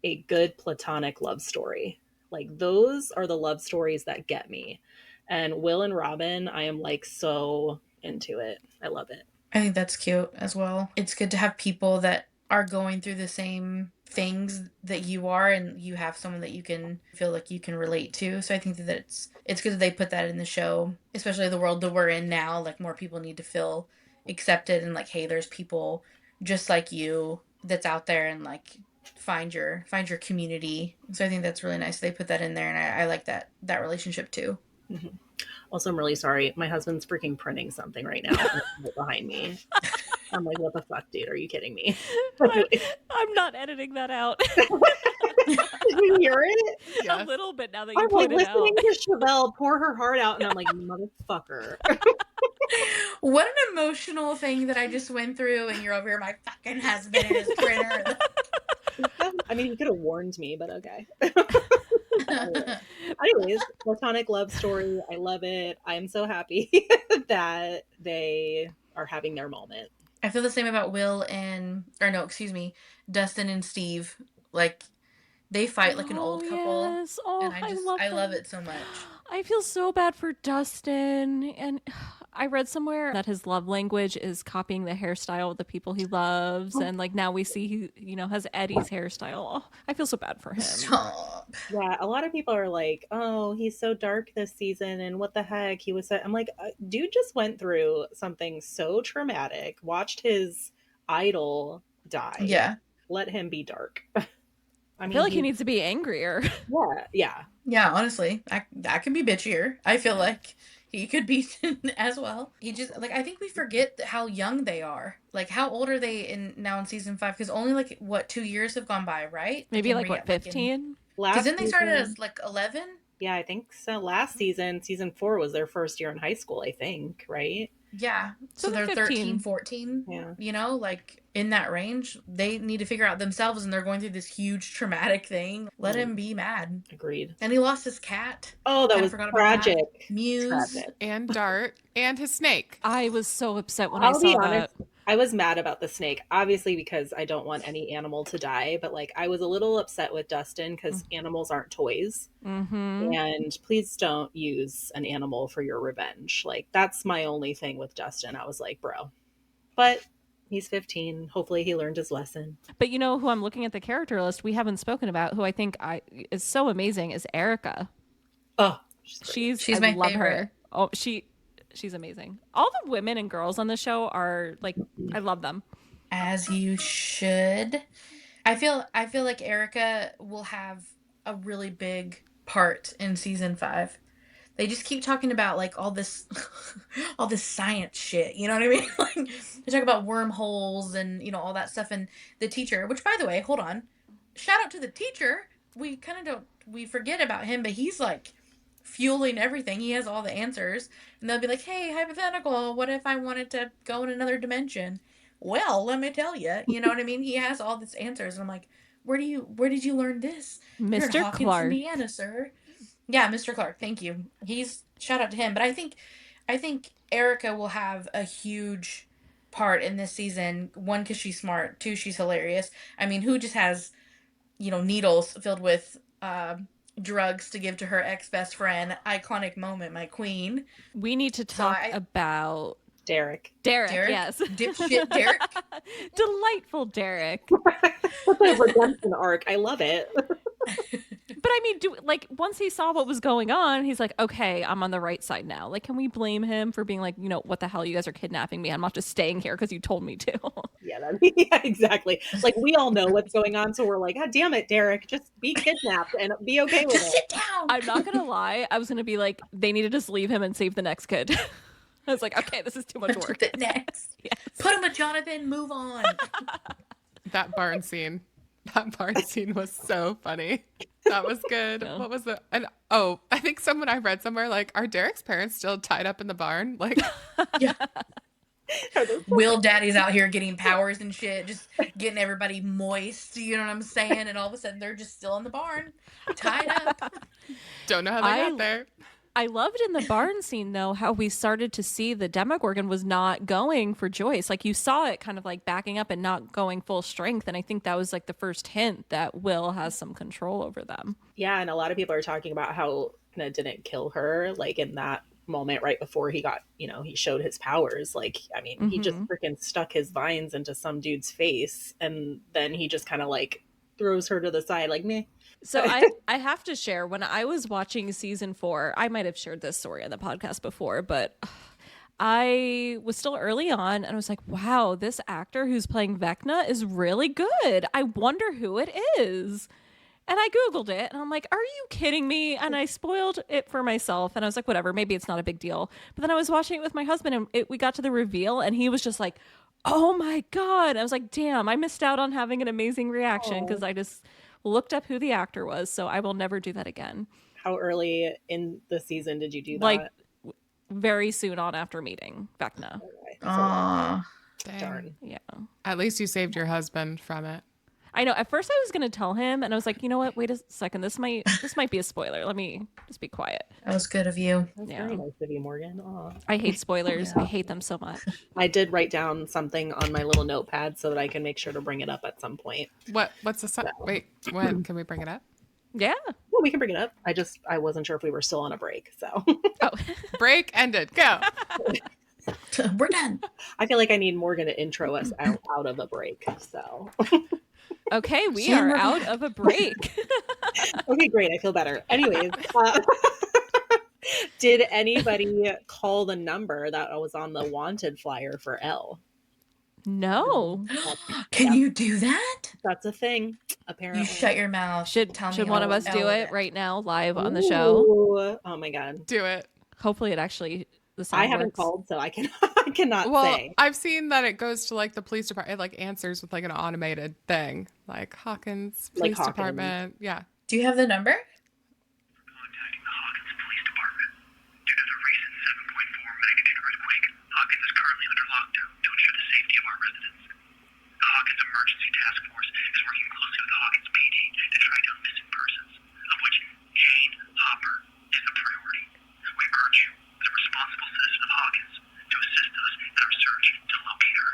a good platonic love story. Like, those are the love stories that get me. And Will and Robin, I am like so into it. I love it. I think that's cute as well. It's good to have people that are going through the same things that you are, and you have someone that you can feel like you can relate to. So I think that it's good that they put that in the show, especially the world that we're in now. Like more people need to feel accepted and like, hey, there's people just like you that's out there, and like find your community. So I think that's really nice. They put that in there, and I like that relationship too. Mhm. Also, I'm really sorry. My husband's freaking printing something right now right behind me. I'm like, what the fuck, dude? Are you kidding me? I'm not editing that out. Did you hear it? A Yes. little bit now that you I'm like point it out. listening to Chevelle pour her heart out, and I'm like, motherfucker. What an emotional thing that I just went through, and you're over here, my fucking husband and his printer. I mean, he could have warned me, but okay. Anyways, platonic love story. I love it. I'm so happy that they are having their moment. I feel the same about Will and, or no, excuse me, Dustin and Steve. Like, they fight like an Oh old couple, yes. and Oh, I love I love them. it so much. I feel so bad for Dustin. And I read somewhere that his love language is copying the hairstyle of the people he loves. And like now we see he has Eddie's hairstyle. Oh, I feel so bad for him. Stop. Yeah, a lot of people are like, "Oh, he's so dark this season, and what the heck?" He was. I'm like, dude, just went through something so traumatic. Watched his idol die. Yeah. Let him be dark. I I feel mean, like he needs to be angrier. yeah. Yeah, honestly, that can be bitchier. I feel like he could be as well. He just like I think we forget how young they are. Like how old are they in now in season 5? Because only like what 2 years have gone by, right? Maybe like what, 15? Because Last then they started season, as like 11. yeah, I think so. Last season, season 4 was their first year in high school. I think, right? Yeah. So So they're they're 13, 15. 14, Yeah. like in that range. They need to figure out themselves, and they're going through this huge traumatic thing. Let him be mad. Agreed. And he lost his cat. Oh, that Kind of was forgot about that. tragic. Muse. Tragic. And Dart and his snake. I was so upset when I I'll be saw honest. that. I was mad about the snake, obviously, because I don't want any animal to die. But like, I was a little upset with Dustin because animals aren't toys. Mm-hmm. And please don't use an animal for your revenge. Like, that's my only thing with Dustin. I was like, bro. But he's 15. Hopefully, he learned his lesson. But you know who I'm looking at the character list we haven't spoken about, who I think is so amazing, is Erica. Oh, she's great. She's I my love favorite. her. Oh, she's amazing. All the women and girls on the show are like, I love them. As you should. I feel like Erica will have a really big part in season 5. They just keep talking about like all this all this science shit, you know what I mean? Like they talk about wormholes and all that stuff, and the teacher, which by the way, hold on. Shout out to the teacher. We kind of don't we forget about him, but he's like fueling everything. He has all the answers. And they'll be like, "Hey, hypothetical, what if I wanted to go in another dimension?" Well, let me tell you, you know what I mean? He has all these answers. And I'm like, where did you learn this? You're in Mr. Hawkins, Clark. Indiana, sir. Yeah, Mr. Clark. Thank you. He's shout out to him. But I think Erica will have a huge part in this season. One, because she's smart. Two, she's hilarious. I mean, who just has needles filled with drugs to give to her ex best friend? Iconic moment, my queen. We need to So talk about Derek. Derek, Derek? yes. Dipshit Derek? Delightful Derek. That's a redemption arc. I love it. But I mean, once he saw what was going on, he's like, okay, I'm on the right side now. Like, can we blame him for being like, what the hell? You guys are kidnapping me. I'm not just staying here because you told me to. Yeah, exactly. Like, we all know what's going on, so we're like, God damn it, Derek, just be kidnapped and be okay with Just it. sit down. I'm not going to lie. I was going to be like, they need to just leave him and save the next kid. I was like, okay, this is too much work. Next. Yes. Put him with Jonathan, move on. That barn scene. That barn scene was so funny. That was good. Yeah. What was it? And I think I read somewhere like, are Derek's parents still tied up in the barn? Like, Yeah. Will Daddy's out here getting powers and shit, just getting everybody moist, you know what I'm saying? And all of a sudden they're just still in the barn, tied up. don't know how they got there. I loved in the barn scene, though, how we started to see the Demogorgon was not going for Joyce. Like, you saw it kind of like backing up and not going full strength. And I think that was like the first hint that Will has some control over them. Yeah, and a lot of people are talking about how Anna didn't kill her, like in that moment right before he got, he showed his powers. Like, I mean, he just freaking stuck his vines into some dude's face, and then he just kind of like throws her to the side, like, meh. So I have to share, when I was watching season 4, I might have shared this story on the podcast before, but I was still early on and I was like, wow, this actor who's playing Vecna is really good. I wonder who it is. And I Googled it and I'm like, are you kidding me? And I spoiled it for myself. And I was like, whatever, maybe it's not a big deal. But then I was watching it with my husband and we got to the reveal and he was just like, oh my God. I was like, damn, I missed out on having an amazing reaction because I just looked up who the actor was. So I will never do that again. How early in the season did you do that? Like very soon on after meeting Vecna. Okay. Aww. Darn. Yeah. At least you saved your husband from it. I know. At first, I was going to tell him, and I was like, you know what? Wait a second. This might be a spoiler. Let me just be quiet. That was good of you. That's Yeah. very nice of you, Morgan. Aw. I hate spoilers. I hate them so much. I did write down something on my little notepad so that I can make sure to bring it up at some point. What's the wait, when can we bring it up? Yeah. Well, we can bring it up. I wasn't sure if we were still on a break, so Oh, Break ended. Go. We're done. I feel like I need Morgan to intro us out of a break. So okay. We Sam, are we're out of a break. okay, great. I feel better. Anyways, did anybody call the number that was on the wanted flyer for Elle? No. Can you do that? That's a thing, apparently. You shut your mouth. Should Tell one me of us do all it of right now, live on the show? Ooh, oh my God. Do it. Hopefully, it actually the sound I haven't works. called, so I cannot Well, say. I've seen that it goes to like the police department. It like answers with like an automated thing, like Hawkins Like Police Hawkins. Department. Yeah. Do you have the number? Contacting the Hawkins Police Department. Due to the recent 7.4 magnitude earthquake, Hawkins is currently under lockdown to ensure the safety of our residents. The Hawkins Emergency Task Force is working closely with the Hawkins PD to track down missing persons, of which Jane Hopper is the priority. We urge you, as a responsible citizen of Hawkins, to assist us in our search to locate her.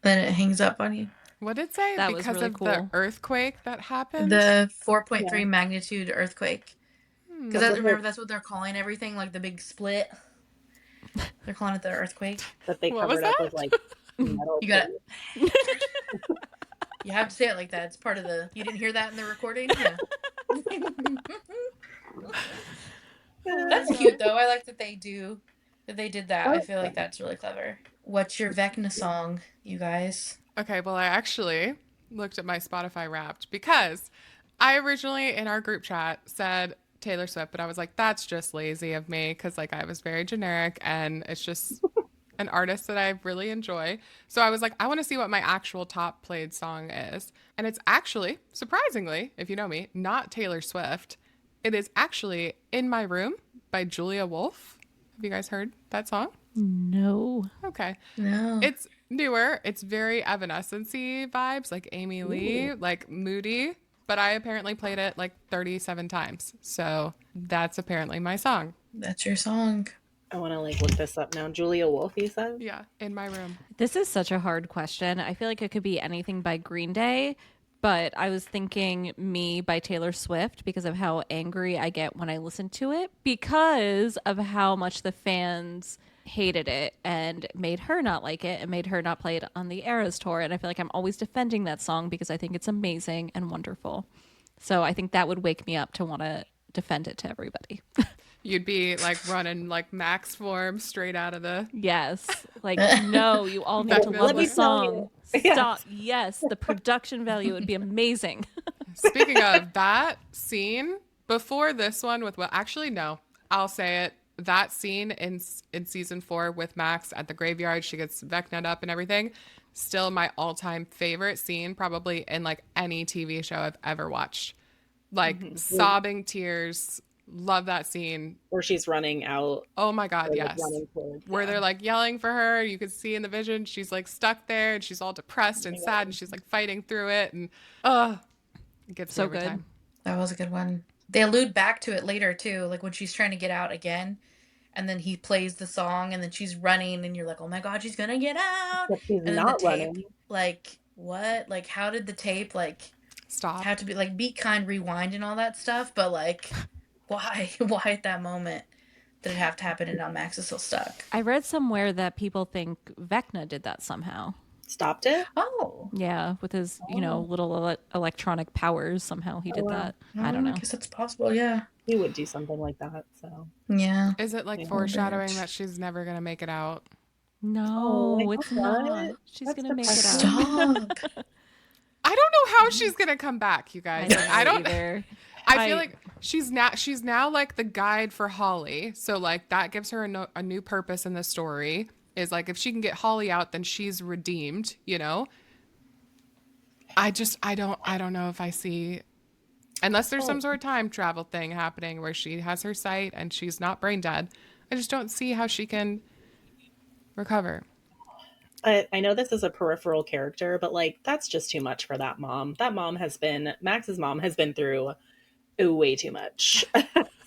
Then it hangs up on you. What did it say? That was Because really of the cool. earthquake that happened? The 4.3 Yeah. magnitude earthquake. Because That's what remember, that's what they're calling everything, like the big split. They're calling it the earthquake. That they What was covered up that? with like metal. You got it. You have to say it like that. It's part of the. You didn't hear that in the recording? Yeah. That's cute, though. I like that they did that. I feel like that's really clever. What's your Vecna song, you guys? Okay, well, I actually looked at my Spotify Wrapped because I originally in our group chat said Taylor Swift, but I was like, that's just lazy of me because like I was very generic and it's just an artist that I really enjoy. So I was like, I want to see what my actual top played song is. And it's actually, surprisingly, if you know me, not Taylor Swift. It is actually In My Room by Julia Wolf. Have you guys heard that song? No. Okay. No. It's newer. It's very Evanescence-y vibes, like Amy Lee, like moody. But I apparently played it like 37 times. So that's apparently my song. That's your song. I want to like look this up now. Julia Wolf, you said? Yeah, In My Room. This is such a hard question. I feel like it could be anything by Green Day, but I was thinking Me by Taylor Swift because of how angry I get when I listen to it because of how much the fans hated it and made her not like it and made her not play it on the Eras tour. And I feel like I'm always defending that song because I think it's amazing and wonderful. So I think that would wake me up to want to defend it to everybody. You'd be like running like max form straight out of the Yes. Like, no, you all need to Vecna's love Let the me way. tell song. you. Yes. Stop. Yes, the production value would be amazing. Speaking of that scene before this one with, well, actually no, I'll say it. That scene in season 4 with Max at the graveyard, she gets Vecna'd up and everything. Still my all-time favorite scene, probably in like any TV show I've ever watched. Like sobbing tears. Love that scene. Where she's running out, Oh my God, or like yes. running towards. Where Yeah. they're like yelling for her. You could see in the vision, she's like stuck there and she's all depressed and sad and she's like fighting through it. And it gets me So every good. time. That was a good one. They allude back to it later too, like when she's trying to get out again, and then he plays the song, and then she's running, and you're like, "Oh my God, she's gonna get out!" Except she's And then the not tape, running. like, what? Like, how did the tape like Stop. have to be like be kind, rewind, and all that stuff? But like, why? Why at that moment did it have to happen? And now Max is still stuck. I read somewhere that people think Vecna did that somehow. Stopped it. Oh, Yeah, with his, Oh. little electronic powers, somehow he did wow. that. I don't I know. guess that's possible. Yeah, He would do something like that. So. yeah. Is it like Yeah. foreshadowing that she's never going to make it out? Oh, No, I it's hope not. not. She's That's gonna make it depressing. out. Stop. I don't know how she's going to come back, you I guys. don't Like, know I don't either. I feel like she's now like the guide for Holly. So like that gives her a new purpose in the story. Is like if she can get Holly out, then she's redeemed, you know? I don't know if I see, unless there's some sort of time travel thing happening where she has her sight and she's not brain dead. I just don't see how she can recover. I know this is a peripheral character, but like that's just too much for that mom. That mom has been Max's mom has been through way too much.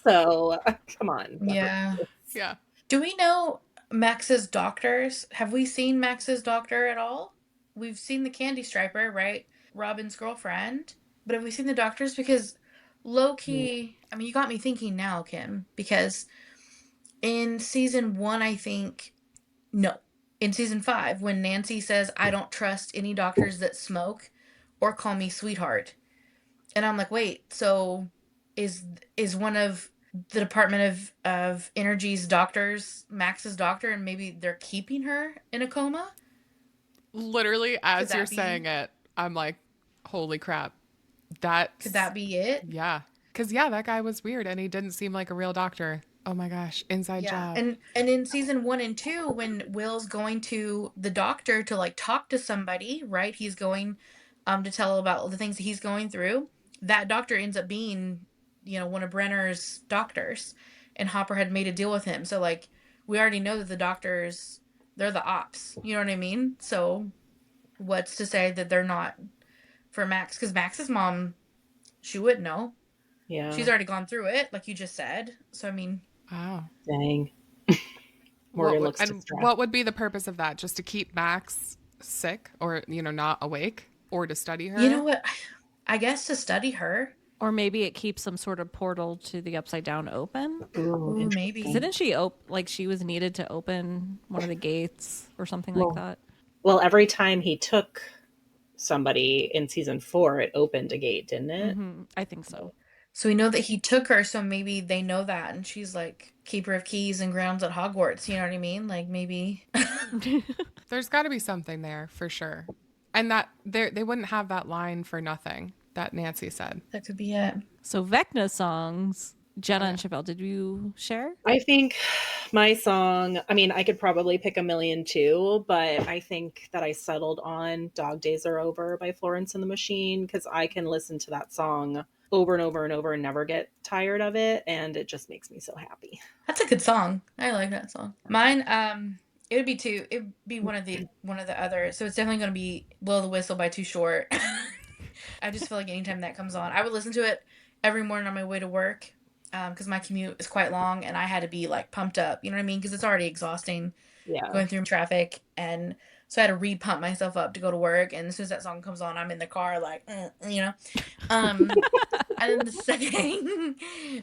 So come on. Yeah. Yeah. Do we know Max's doctors? Have we seen Max's doctor at all? We've seen the Candy Striper, right? Robin's girlfriend. But have we seen the doctors? Because low key, I mean, you got me thinking now, Kim, because in season 1, I think, no, in season 5, when Nancy says, I don't trust any doctors that smoke or call me sweetheart. And I'm like, wait, so is is one of the Department of Energy's doctors Max's doctor, and maybe they're keeping her in a coma? Literally, Could as you're that be? saying it, I'm like, holy crap. Could That's, that be it? yeah. Because, yeah, that guy was weird and he didn't seem like a real doctor. Oh my gosh. Inside Yeah. job. And in season 1 and 2, when Will's going to the doctor to like talk to somebody, right? He's going to tell about the things that he's going through. That doctor ends up being, one of Brenner's doctors, and Hopper had made a deal with him. So like we already know that the doctors, they're the ops. You know what I mean? So what's to say that they're not for Max? Cuz Max's mom, she would know. Yeah. She's already gone through it like you just said. So I mean, Wow. Dang. Morgan looks distressed. What would be the purpose of that? Just to keep Max sick or, not awake or to study you know her? what? I guess to study her. Or maybe it keeps some sort of portal to the upside down open. Ooh, Ooh, interesting. maybe. Didn't she like she was needed to open one of the gates or something Well, like that? Well, every time he took somebody in season 4, it opened a gate, didn't it? I think so. So we know that he took her, so maybe they know that, and she's like keeper of keys and grounds at Hogwarts. You know what I mean? Like maybe. There's got to be something there for sure. And that they wouldn't have that line for nothing that Nancy said. That could be it. So Vecna songs, Jenna and Chevelle, did you share? I think my song, I mean, I could probably pick a million too, but I think that I settled on Dog Days Are Over by Florence and the Machine because I can listen to that song over and over and over and never get tired of it. And it just makes me so happy. That's a good song. I like that song. Mine, it would be two. It would be one of the others. So it's definitely going to be "Blow the Whistle" by Too Short. I just feel like anytime that comes on, I would listen to it every morning on my way to work, because my commute is quite long, and I had to be like pumped up. You know what I mean? Because it's already exhausting Yeah. going through traffic, and So I had to re-pump myself up to go to work, and as soon as that song comes on, I'm in the car like, you know. Um, and then the second,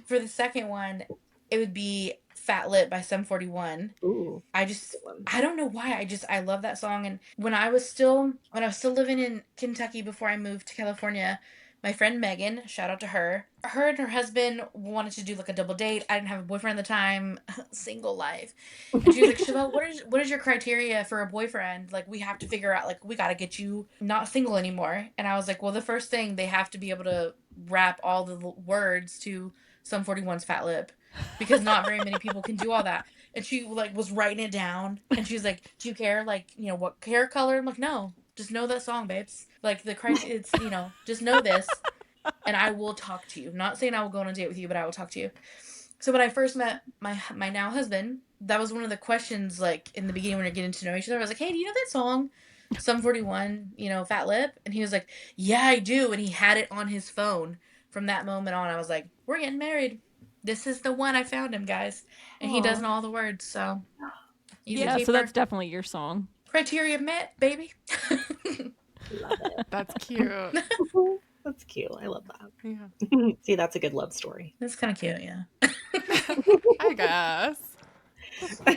for the second one, it would be "Fat Lip" by Sum 41. Ooh, I that's a just good one. I don't know why, I love that song. And when I was still living in Kentucky before I moved to California, my friend Megan, shout out to her and her husband wanted to do like a double date. I didn't have a boyfriend at the time, single life. And she was like, "Chevelle, what is your criteria for a boyfriend? Like we have to figure out, like we got to get you not single anymore." And I was like, "Well, the first thing, they have to be able to rap all the words to Sum 41's Fat Lip, because not very many people can do all that." And she like was writing it down, and she's like, "Do you care, like, what hair color?" I'm like, "No, just know that song, babes. Like the criteria, it's, just know this, and I will talk to you. Not saying I will go on a date with you, but I will talk to you." So when I first met my now husband, that was one of the questions, like in the beginning when you're getting to know each other. I was like, "Hey, do you know that song, Sum 41, Fat Lip?" And he was like, "Yeah, I do." And he had it on his phone. From that moment on, I was like, "We're getting married. This is the one. I found him, guys." And he does Aw. know all the words, so easy Yeah, so that's peeper. definitely your song. Criteria met, baby. Love it. That's cute. That's cute. I love that. Yeah. See, that's a good love story. That's kind of cute, yeah. I guess.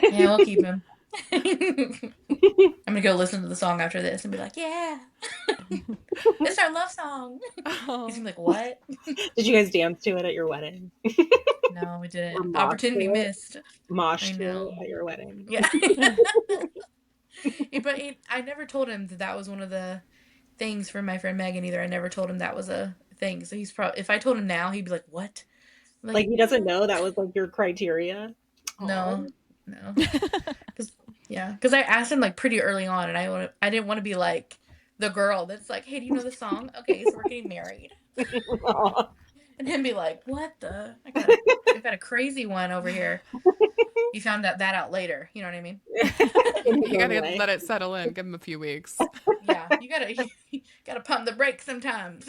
Yeah, we'll keep him. I'm gonna go listen to the song after this and be like, "Yeah, it's our love song." He's Oh. gonna be like, "What?" Did you guys dance to it at your wedding? No, we Or didn't. mosh to Opportunity it? missed. I Mosh to know. it at your wedding? Yeah. But I never told him that that was one of the things for my friend Megan either. I never told him that was a thing. So he's probably, if I told him now, he'd be like, "What?" I'm like, Like he doesn't know that was like your criteria? Oh, No, no. Cause yeah, because I asked him like pretty early on, and I didn't want to be like the girl that's like, "Hey, do you know the song? Okay, so we're getting married," and him be like, "What the? I got a crazy one over here." He found that out later. You know what I mean? in his You own gotta way. let it settle in. Give him a few weeks. Yeah, you gotta pump the brakes sometimes.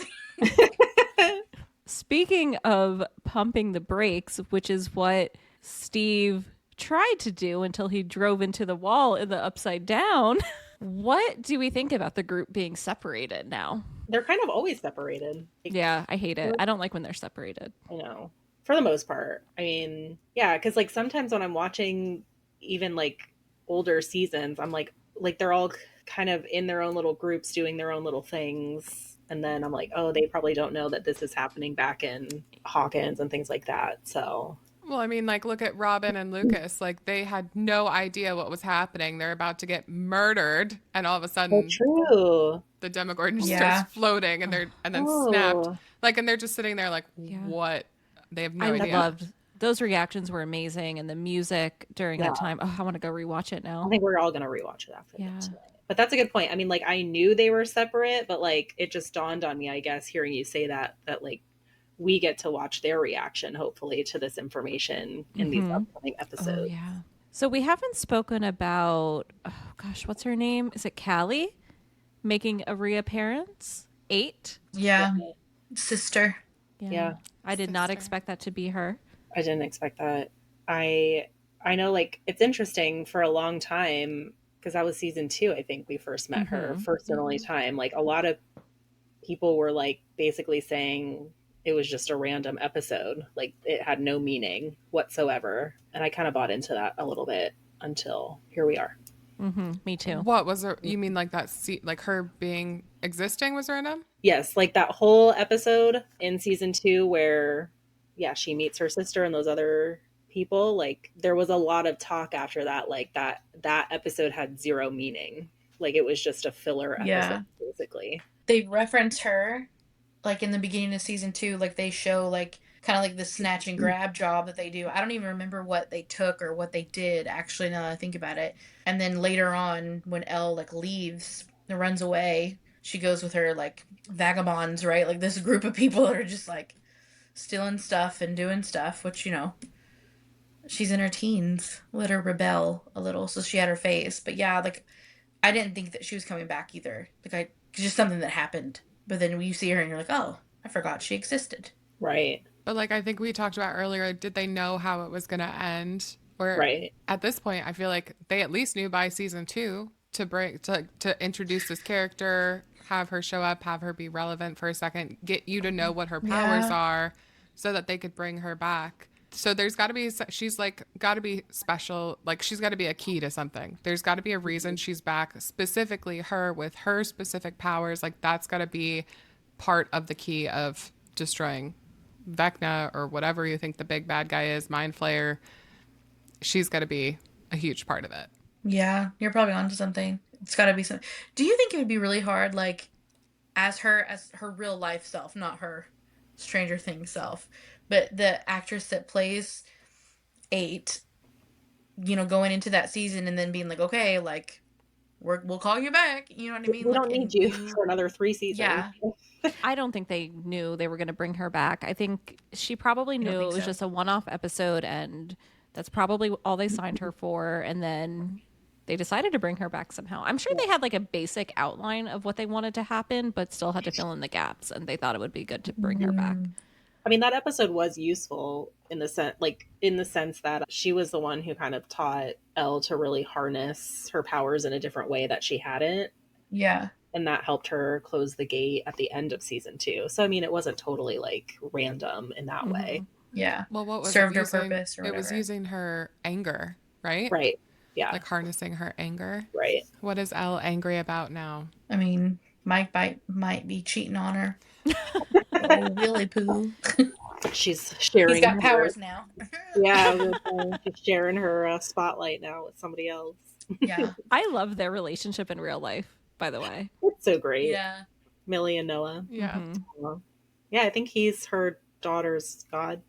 Speaking of pumping the brakes, which is what Steve tried to do until he drove into the wall in the upside down, what do we think about the group being separated now? They're kind of always separated. Like, Yeah, I hate it. I don't like when they're separated. I know. For the most part. I mean, yeah, because like sometimes when I'm watching even like older seasons, I'm like they're all kind of in their own little groups doing their own little things. And then I'm like, oh, they probably don't know that this is happening back in Hawkins and things like that. So Well, I mean, like, look at Robin and Lucas. Like, they had no idea what was happening. They're about to get murdered, and all of a so sudden, true. the Demogorgon just starts Yeah, floating, and then snapped. Oh, Like, and they're just sitting there, like, Yeah. what? They have I no that's idea. loved those reactions were amazing and the music during yeah. that time. Oh, I want to go rewatch it I now. think we're all gonna rewatch it after Yeah. that. But that's a good point. I mean, like I knew they were separate, but like it just dawned on me, I guess, hearing you say that like we get to watch their reaction, hopefully, to this information in these Mhm. upcoming Oh episodes. yeah. So we haven't spoken about, oh gosh, what's her name? Is it Callie making a reappearance? 8? yeah, sister. Yeah. Yeah, I did not Sister. expect that to be her. I didn't expect that. I I know like it's interesting for a long time because that was season 2, I think we first met her, Mhm. first and only time. Like a lot of people were like basically saying it was just a random episode, like it had no meaning whatsoever. And I kind of bought into that a little bit until here we are. Mhm. Me too. What was her? You mean like that? Like her being existing was random? Yes, like that whole episode in season 2 where yeah, she meets her sister and those other people, like there was a lot of talk after that like that episode had zero meaning. Like it was just a filler episode Yeah, basically. they reference her like in the beginning of season 2. Like they show like kind of like the snatch and grab job that they do. I don't even remember what they took or what they did actually, now that I think about it. And then later on, when Elle like leaves and runs away, she goes with her like vagabonds, right? Like this group of people that are just like stealing stuff and doing stuff, which, she's in her teens. Let her rebel a little, so she had her phase. But yeah, like I didn't think that she was coming back either. Like it's just something that happened. But then you see her and you're like, "Oh, I forgot she existed." Right. But like I think we talked about earlier, did they know how it was going to end? Or Right. at this point, I feel like they at least knew by season 2 to introduce this character, have her show up, have her be relevant for a second, get you to know what her powers Yeah. are, so that they could bring her back. So there's got to be she's like got to be special, like she's got to be a key to something. There's got to be a reason she's back, specifically her with her specific powers. Like that's got to be part of the key of destroying Vecna or whatever you think the big bad guy is, Mind Flayer. She's got to be a huge part of it. Yeah, you're probably onto something. It's got to be some. Do you think it would be really hard, like, as her real life self, not her Stranger Things self, but the actress that plays 8, going into that season and then being like, okay, like, we'll call you back. You know what I mean? We Like, don't need and you for another 3 seasons. yeah, I don't think they knew they were going to bring her back. I think she probably you don't knew it think was so? just a one-off episode, and that's probably all they signed her for. And then they decided to bring her back somehow. I'm sure they had like a basic outline of what they wanted to happen, but still had to fill in the gaps. And they thought it would be good to bring her back. I mean, that episode was useful in the sense that she was the one who kind of taught Elle to really harness her powers in a different way that she hadn't. Yeah. And that helped her close the gate at the end of season 2. So I mean, it wasn't totally like random in that way. Yeah. Well, what was Served it her using? purpose or It was whatever. using her anger, right? Right. Yeah. Like harnessing her anger. Right. What is Elle angry about now? I mean, Mike might be cheating on her. Oh, Willy Poo. She's sharing. He's got her- powers now. Yeah, I was gonna say, she's sharing her spotlight now with somebody else. Yeah. I love their relationship in real life, by the way. It's so great. Yeah. Millie and Noah. Yeah. Mhm. Yeah, I think he's her daughter's god.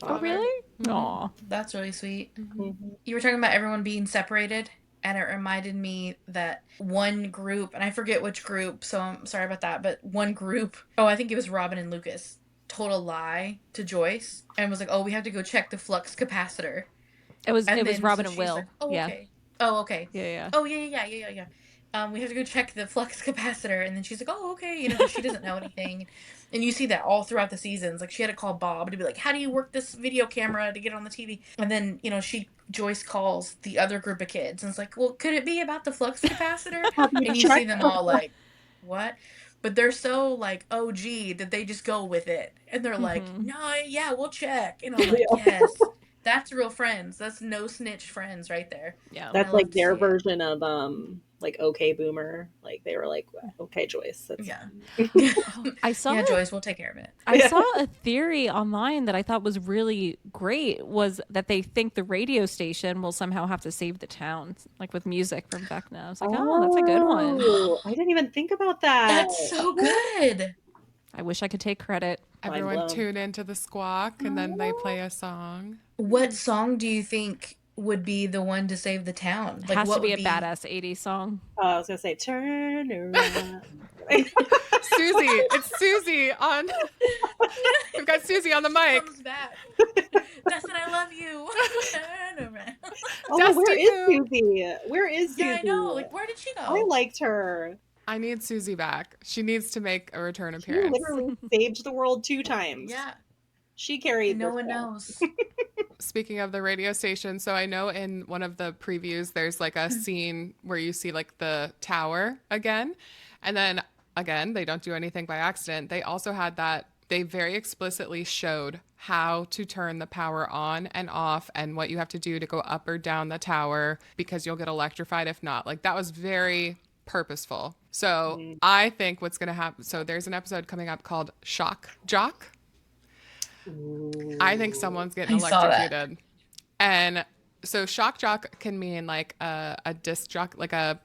Oh, really? Aw. That's really sweet. Mm-hmm. You were talking about everyone being separated, and it reminded me that one group, and I forget which group, so I'm sorry about that, but one group, I think it was Robin and Lucas, told a lie to Joyce and was like, oh, we have to go check the flux capacitor. It was And then, Robin so and she's Will. like, oh, Yeah. okay. Oh, okay. Yeah. Oh, yeah. We have to go check the flux capacitor. And then she's like, oh, okay. But she doesn't know anything. And you see that all throughout the seasons. Like, she had to call Bob to be like, how do you work this video camera to get on the TV? And then, Joyce calls the other group of kids. And it's like, well, could it be about the flux capacitor? And you see them all like, what? But they're so, like, OG that they just go with it. And they're like, no, yeah, we'll check. And I'm like, yes. That's real friends. That's no snitch friends right there. Yeah. That's I like love to their see it. version of like okay boomer. Like they were like, okay Joyce. That's Yeah. I saw Yeah, it. Joyce, we'll take care of it. I saw a theory online that I thought was really great, was that they think the radio station will somehow have to save the town, like with music from Vecna. I was like, oh, that's a good one. Oh, I didn't even think about that. That's so good. I wish I could take credit. Everyone blown. tune into the squawk and then they play a song. What song do you think would be the one to save the town? It Like, has what to be would a badass 80s song. I was gonna say turn around. Susie, it's Susie on. We've got Susie on the mic. Comes back. Dustin, I love you. Turn around. Oh, Dusty where is Poo. Susie? Where is Susie? Yeah, I know. Like, where did she go? I liked her. I need Susie back. She needs to make a return She appearance. literally saved the world 2 times. Yeah. She carried. And no this one film. knows. Speaking of the radio station, so I know in one of the previews there's like a scene where you see like the tower again. And then again, they don't do anything by accident. They also had that, they very explicitly showed how to turn the power on and off and what you have to do to go up or down the tower because you'll get electrified if not. Like that was very purposeful. So I think what's going to happen, so there's an episode coming up called Shock Jock. I think someone's getting I saw that. electrocuted. And so shock jock can mean like a disc jock, like a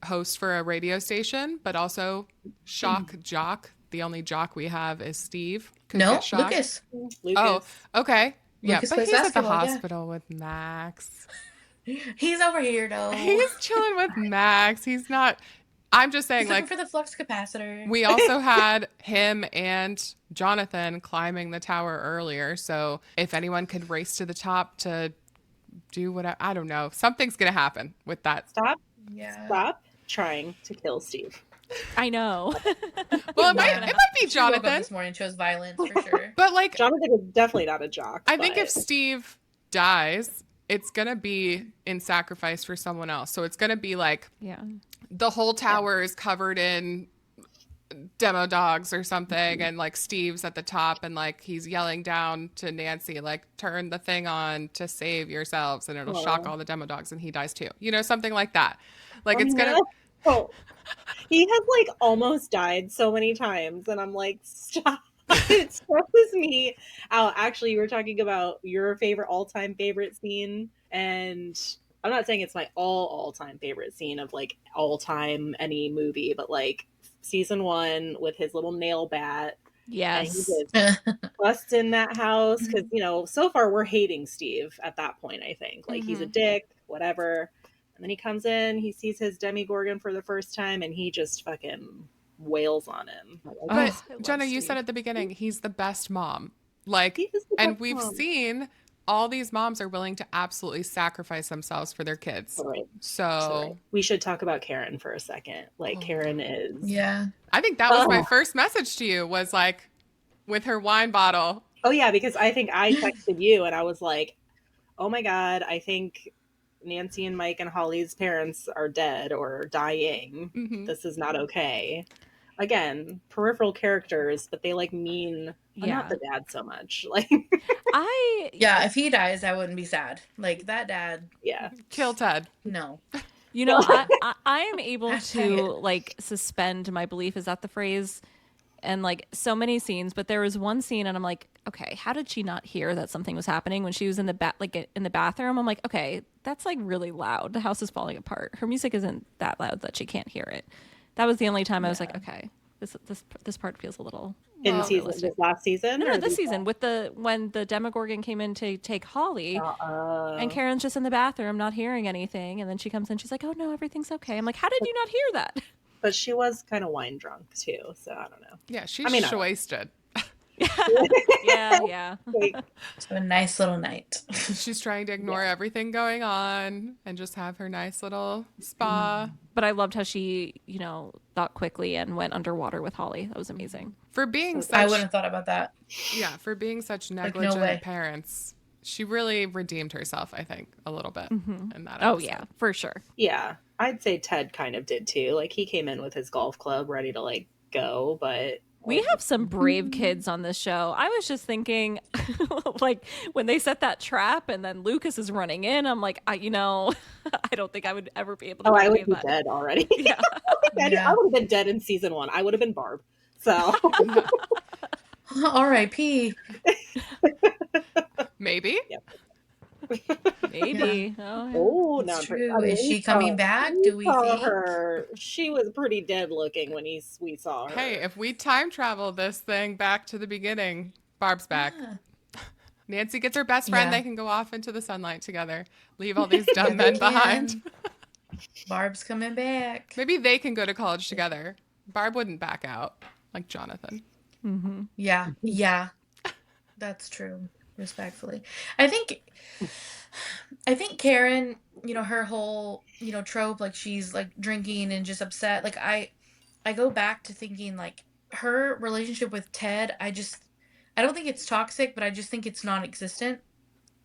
host for a radio station, but also shock jock. The only jock we have is Steve. Could No, get shocked. Lucas. Lucas. Oh, okay. Yeah, Lucas but plays he's at the basketball, yeah. hospital with Max. He's over here, though. He's chilling with Max. He's not. I'm just saying, He's looking like, for the flux capacitor. we also had him and Jonathan climbing the tower earlier. So if anyone could race to the top to do what I don't know, something's going to happen with that. Stop trying to kill Steve. I know. Well, it might Yeah. be She woke up Jonathan, this morning, chose violence for sure. but like, Jonathan is definitely not a jock. I think but if Steve dies, it's going to be in sacrifice for someone else. So it's going to be like Yeah. the whole tower is covered in demo dogs or something, and like Steve's at the top, and like he's yelling down to Nancy, like, turn the thing on to save yourselves, and it'll shock Aw. all the demo dogs and he dies too. You know, something like that. Like Oh it's gonna no. Oh, he has like almost died so many times, and I'm like, stop. It stresses me out. Actually, you were talking about your favorite all-time favorite scene, and I'm not saying it's my all-time favorite scene of like all-time any movie, but like season 1 with his little nail bat, and he Yes. just busts in that house because so far we're hating Steve at that point. I think like he's a dick, whatever. And then he comes in, he sees his Demigorgon for the first time, and he just fucking wails on him. Oh, But I love Jenna, you Steve. said at the beginning, he's the best mom. Like, He is the and best we've mom. seen all these moms are willing to absolutely sacrifice themselves for their kids. All right. So We should talk about Karen for a second. Like Karen is Yeah. I think that was my first message to you, was like with her wine bottle. Oh yeah, because I think I texted you and I was like, "Oh my god, I think Nancy and Mike and Holly's parents are dead or dying. Mhm. This is not okay." Again, peripheral characters, but they like mean not Yeah. the dad so much. Like Yeah, if he dies, I wouldn't be sad. Like that dad, yeah. Kill Ted. no. You know, I am able Hashtag to it. like suspend my belief. Is that the phrase? And like so many scenes, but there was one scene, and I'm like, okay, how did she not hear that something was happening when she was in the like in the bathroom? I'm like, okay, that's like really loud. The house is falling apart. Her music isn't that loud that she can't hear it. That was the only time I was like, okay, this part feels a little In Well, season realistic. this last season? No, Or this season with when the Demogorgon came in to take Holly, and Karen's just in the bathroom not hearing anything, and then she comes in, she's like, oh no, everything's okay. I'm like, how did you not hear that? but she was kind of wine drunk too, so I don't know. Yeah, she's I mean, wasted. Yeah. like, So a nice little night. She's trying to ignore everything going on and just have her nice little spa. But I loved how she, thought quickly and went underwater with Holly. That was amazing. For being I such wouldn't have thought about that. for being such no negligent way. parents, she really redeemed herself, I think, a little bit in that Oh episode. yeah, for sure. yeah, I'd say Ted kind of did too. Like he came in with his golf club ready to like go, but We have some brave kids on this show. I was just thinking, like when they set that trap and then Lucas is running in, I'm like, I don't think I would ever be able to. oh, do I any would of be that. dead already. Yeah. I Yeah. would have been dead in season 1. I would have been Barb. So R.I.P. Maybe. Maybe. Yeah. Oh, oh, It's now true. Is she coming back? Do we saw think? her? She was pretty dead looking when we saw her. Hey, if we time travel this thing back to the beginning, Barb's back. Yeah. Nancy gets her best friend. Yeah. They can go off into the sunlight together. Leave all these dumb Yeah, men they behind. can. Barb's coming back. Maybe they can go to college together. Barb wouldn't back out like Jonathan. Yeah. Yeah. That's true. Respectfully. I think Karen, her whole, trope, like she's like drinking and just upset. Like I go back to thinking like her relationship with Ted, I don't think it's toxic, but I just think it's non-existent.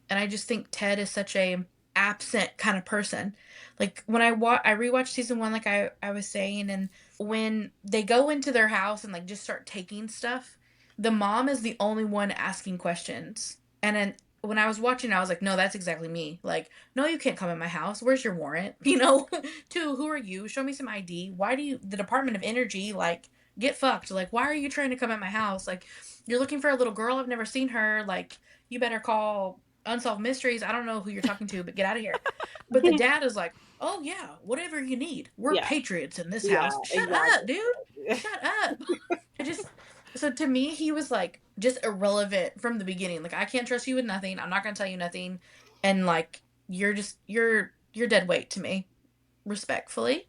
And I just think Ted is such a absent kind of person. Like when I rewatched season 1 like I was saying, and when they go into their house and like just start taking stuff, the mom is the only one asking questions. And then when I was watching, I was like, no, that's exactly me. Like, no, you can't come in my house. Where's your warrant? Two, who are you? Show me some ID. Why do the Department of Energy, like, get fucked? Like, why are you trying to come in my house? Like, you're looking for a little girl. I've never seen her. Like, you better call Unsolved Mysteries. I don't know who you're talking to, but get out of here. But the dad is like, oh, yeah, whatever you need. We're Yeah. patriots in this Yeah, house. Shut exactly. up, dude. Shut up. So to me, he was like just irrelevant from the beginning. Like, I can't trust you with nothing. I'm not going to tell you nothing. And like, you're dead weight to me. Respectfully.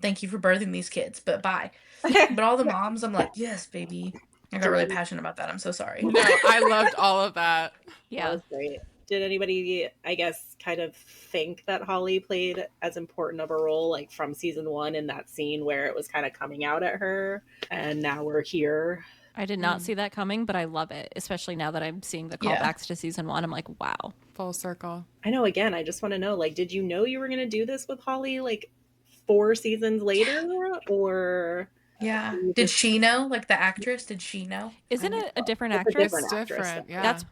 Thank you for birthing these kids, but bye. But all the moms, I'm like, yes, baby. I got really passionate about that. I'm so sorry. No, I loved all of that. That yeah. was great. Did anybody, I guess, kind of think that Holly played as important of a role, like from season 1 in that scene where it was kind of coming out at her, and now we're here? I did not see that coming, but I love it, especially now that I'm seeing the Yeah. callbacks to season 1. I'm like, wow. Full circle. I know, again, I just want to know, like, did you know you were going to do this with Holly, like, 4 seasons later? Or Yeah. you Did just, she know? Like the actress, did she know? I Isn't don't it a different it's a It's actress? different actress. different. Yeah. That's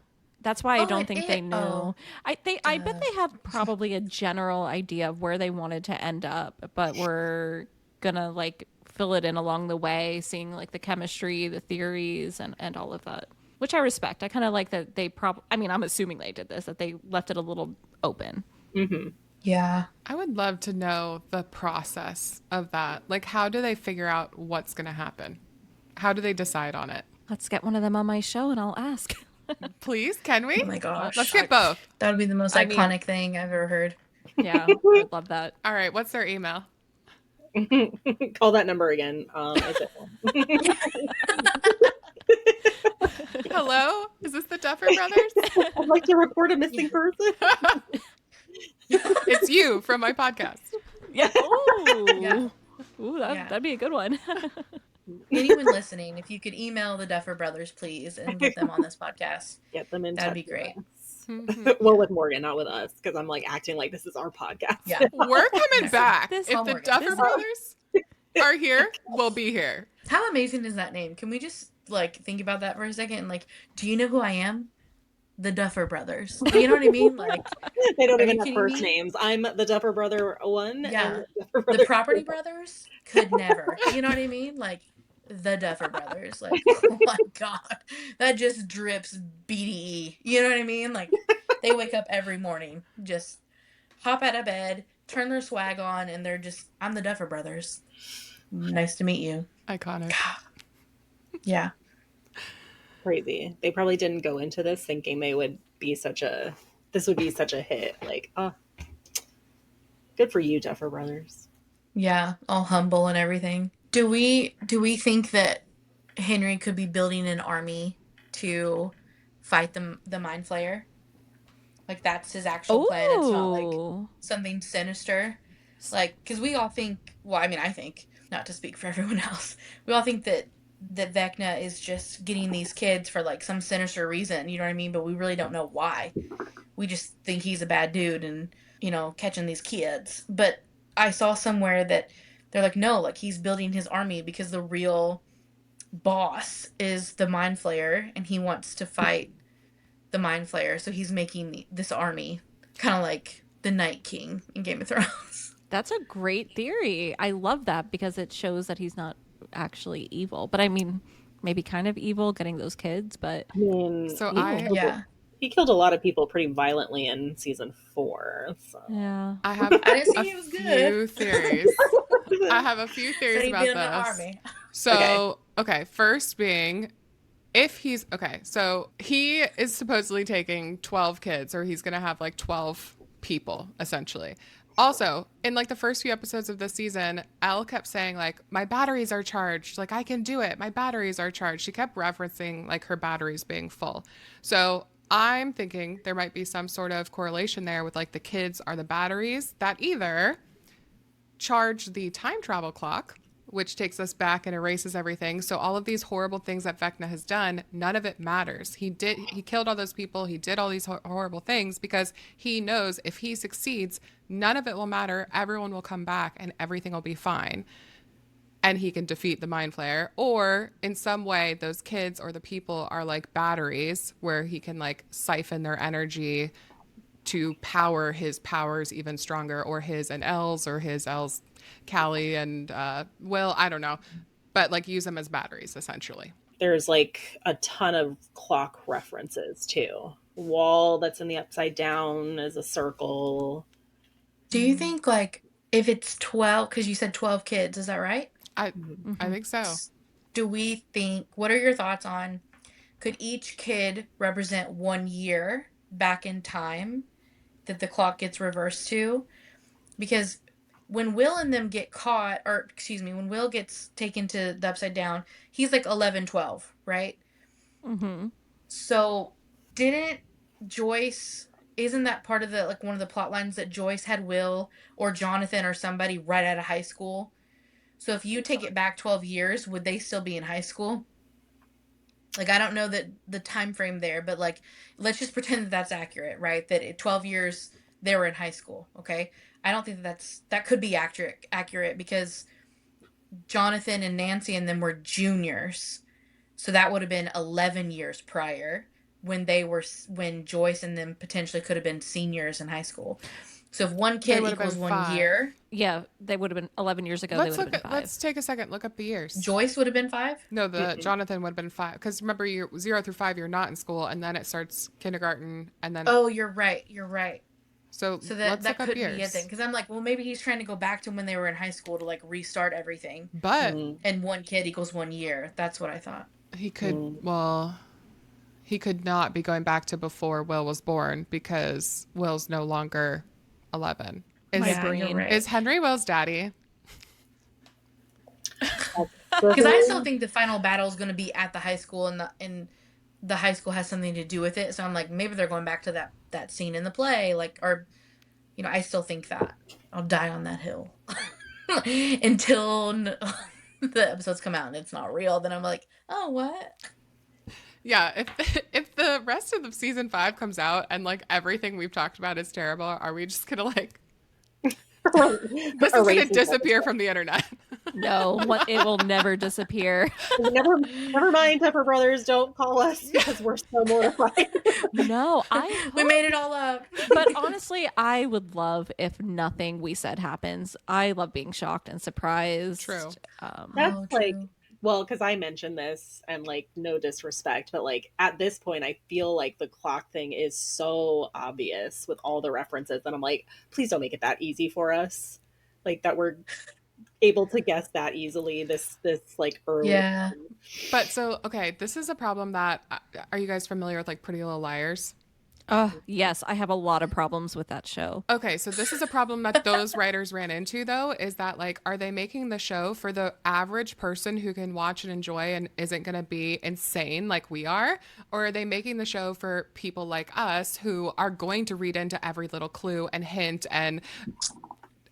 that's why I Oh, don't think they oh, knew. I bet duh. they had probably a general idea of where they wanted to end up, but we're gonna like fill it in along the way, seeing like the chemistry, the theories, and all of that, which I respect. I kind of like that they I mean, I'm assuming they did this, that they left it a little open. Mm-hmm. Yeah. I would love to know the process of that. Like, how do they figure out what's going to happen? How do they decide on it? Let's get one of them on my show, and I'll ask. Please, can we? Oh my Let's gosh. get both. That would be the most I mean, iconic thing I've ever heard. yeah, I would love that. All right. What's their email? Call that number again. Is it? Hello? Is this the Duffer Brothers? I'd like to report a missing person. It's you from my podcast. Yeah. Ooh. Yeah. Ooh, Yeah. that'd be a good one. Anyone listening, if you could email the Duffer Brothers, please, and get them on this podcast, Get them in that'd touch be with great. us. Well, with Morgan, not with us, because I'm like acting like this is our podcast. Yeah. We're coming back. This- If Oh, the Morgan, Duffer this- Brothers are here, we'll be here. How amazing is that name? Can we just like think about that for a second? And like, do you know who I am? The Duffer Brothers. You know what I mean? Like, They don't Are even you have kidding first me? names. I'm the Duffer Brother one. Yeah. And the Duffer the Brother Property two. Brothers could never. You know what I mean? Like, the Duffer Brothers. Like, oh my God. That just drips BDE. You know what I mean? Like, they wake up every morning, just hop out of bed, turn their swag on, and they're just, I'm the Duffer Brothers. Nice to meet you. Iconic. Yeah. Crazy. They probably didn't go into this thinking this would be such a hit. Like, oh, good for you, Duffer Brothers. Yeah. All humble and everything. Do we think that Henry could be building an army to fight the Mind Flayer? Like that's his actual plan. It's not like Oh, something sinister. Like, because we all think, well, I mean, I think, not to speak for everyone else, we all think that Vecna is just getting these kids for like some sinister reason, you know what I mean? But we really don't know why. We just think he's a bad dude and, you know, catching these kids. But I saw somewhere that they're like, no, like he's building his army because the real boss is the Mind Flayer and he wants to fight the Mind Flayer. So he's making this army, kind of like the Night King in Game of Thrones. that's a great theory. I love that because it shows that he's not actually evil. But I mean, maybe kind of evil getting those kids, but I mean, So Yeah. he killed a lot of people pretty violently in season 4. So. yeah. I have I didn't a see it was good. few theories. I have a few So theories he about built an this. army. So, okay, first being if he's okay, so he is supposedly taking 12 kids, or he's gonna have like 12 people essentially. Also, in like the first few episodes of this season, Elle kept saying like, my batteries are charged, like I can do it, my batteries are charged. She kept referencing like her batteries being full. So I'm thinking there might be some sort of correlation there with like the kids are the batteries that either charge the time travel clock, which takes us back and erases everything. So all of these horrible things that Vecna has done, none of it matters. He killed all those people. He did all these horrible things because he knows if he succeeds, none of it will matter. Everyone will come back and everything will be fine. And he can defeat the Mind Flayer. Or in some way, those kids or the people are like batteries where he can like siphon their energy to power his powers even stronger, or his and Elle's, or his Elle's, Callie and Will, I don't know, but like use them as batteries essentially. There's like a ton of clock references too. Wall that's in the upside down is a circle. Do you think like if it's 12, because you said 12 kids, is that right? I think so. Do we think, what are your thoughts on, could each kid represent 1 year back in time that the clock gets reversed to? Because when Will and them get caught, or excuse me, when Will gets taken to the upside down, he's like 11, 12, right? Mm-hmm. So didn't Joyce, isn't that part of the, like one of the plot lines that Joyce had Will or Jonathan or somebody right out of high school? So if you take it back 12 years, would they still be in high school? Like I don't know that the time frame there, but like let's just pretend that that's accurate, right? That 12 years they were in high school, okay? I don't think that could be accurate because Jonathan and Nancy and them were juniors. So that would have been 11 years prior when Joyce and them potentially could have been seniors in high school. So if one They kid would have been equals 1 5. year, Yeah, they would have been 11 years ago. They would have been 5. Let's take a second. Look up the years. Joyce would have been 5. No, the Jonathan would have been 5 because remember, you're 0 through 5. You're not in school, and then it starts kindergarten, and then Oh, you're right. You're right. so So let's that look up couldn't be it then, years. because I'm like, well, maybe he's trying to go back to when they were in high school to like restart everything, But Mm, and one kid equals 1 year. That's what I thought. he could mm. well, he could not be going back to before Will was born because Will's no longer 11. My Is Yeah, you're brain. right. is Henry Will's daddy? Because I still think the final battle is going to be at the high school, and the high school has something to do with it. So I'm like, maybe they're going back to that scene in the play, like, or I still think that I'll die on that hill until the episodes come out and it's not real. Then I'm like, oh, what? Yeah, if if the rest of the season 5 comes out and like everything we've talked about is terrible, are we just gonna like this is gonna Erasing disappear from the internet? No, it will never disappear. Never mind, Pepper Brothers. Don't call us because we're so mortified. No, We made it all up. but honestly, I would love if nothing we said happens. I love being shocked and surprised. True. That's Oh, like, true. well, because I mentioned this and like no disrespect, but like at this point, I feel like the clock thing is so obvious with all the references that I'm like, please don't make it that easy for us. Like that we're able to guess that easily this like early. Yeah. But so okay, this is a problem that are you guys familiar with like Pretty Little Liars? Yes, I have a lot of problems with that show. Okay, so this is a problem that those writers ran into though, is that like are they making the show for the average person who can watch and enjoy and isn't going to be insane like we are, or are they making the show for people like us who are going to read into every little clue and hint and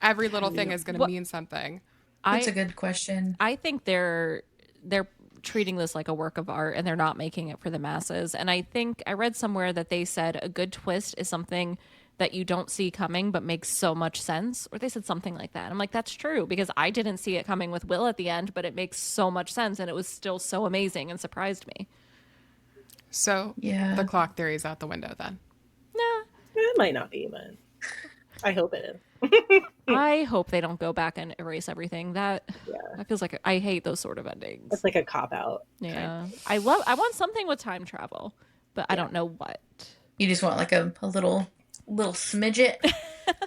every little thing is going to What mean something? That's a I good question. I think they're treating this like a work of art and they're not making it for the masses. And I think I read somewhere that they said a good twist is something that you don't see coming but makes so much sense. Or they said something like that. I'm like, that's true because I didn't see it coming with Will at the end, but it makes so much sense and it was still so amazing and surprised me. So Yeah. the clock theory is out the window then. Nah. It might not be, but I hope it is. I hope they don't go back and erase everything. That feels like I hate those sort of endings. It's like a cop out. Yeah. I want something with time travel, but I don't know what. You just want like a little smidget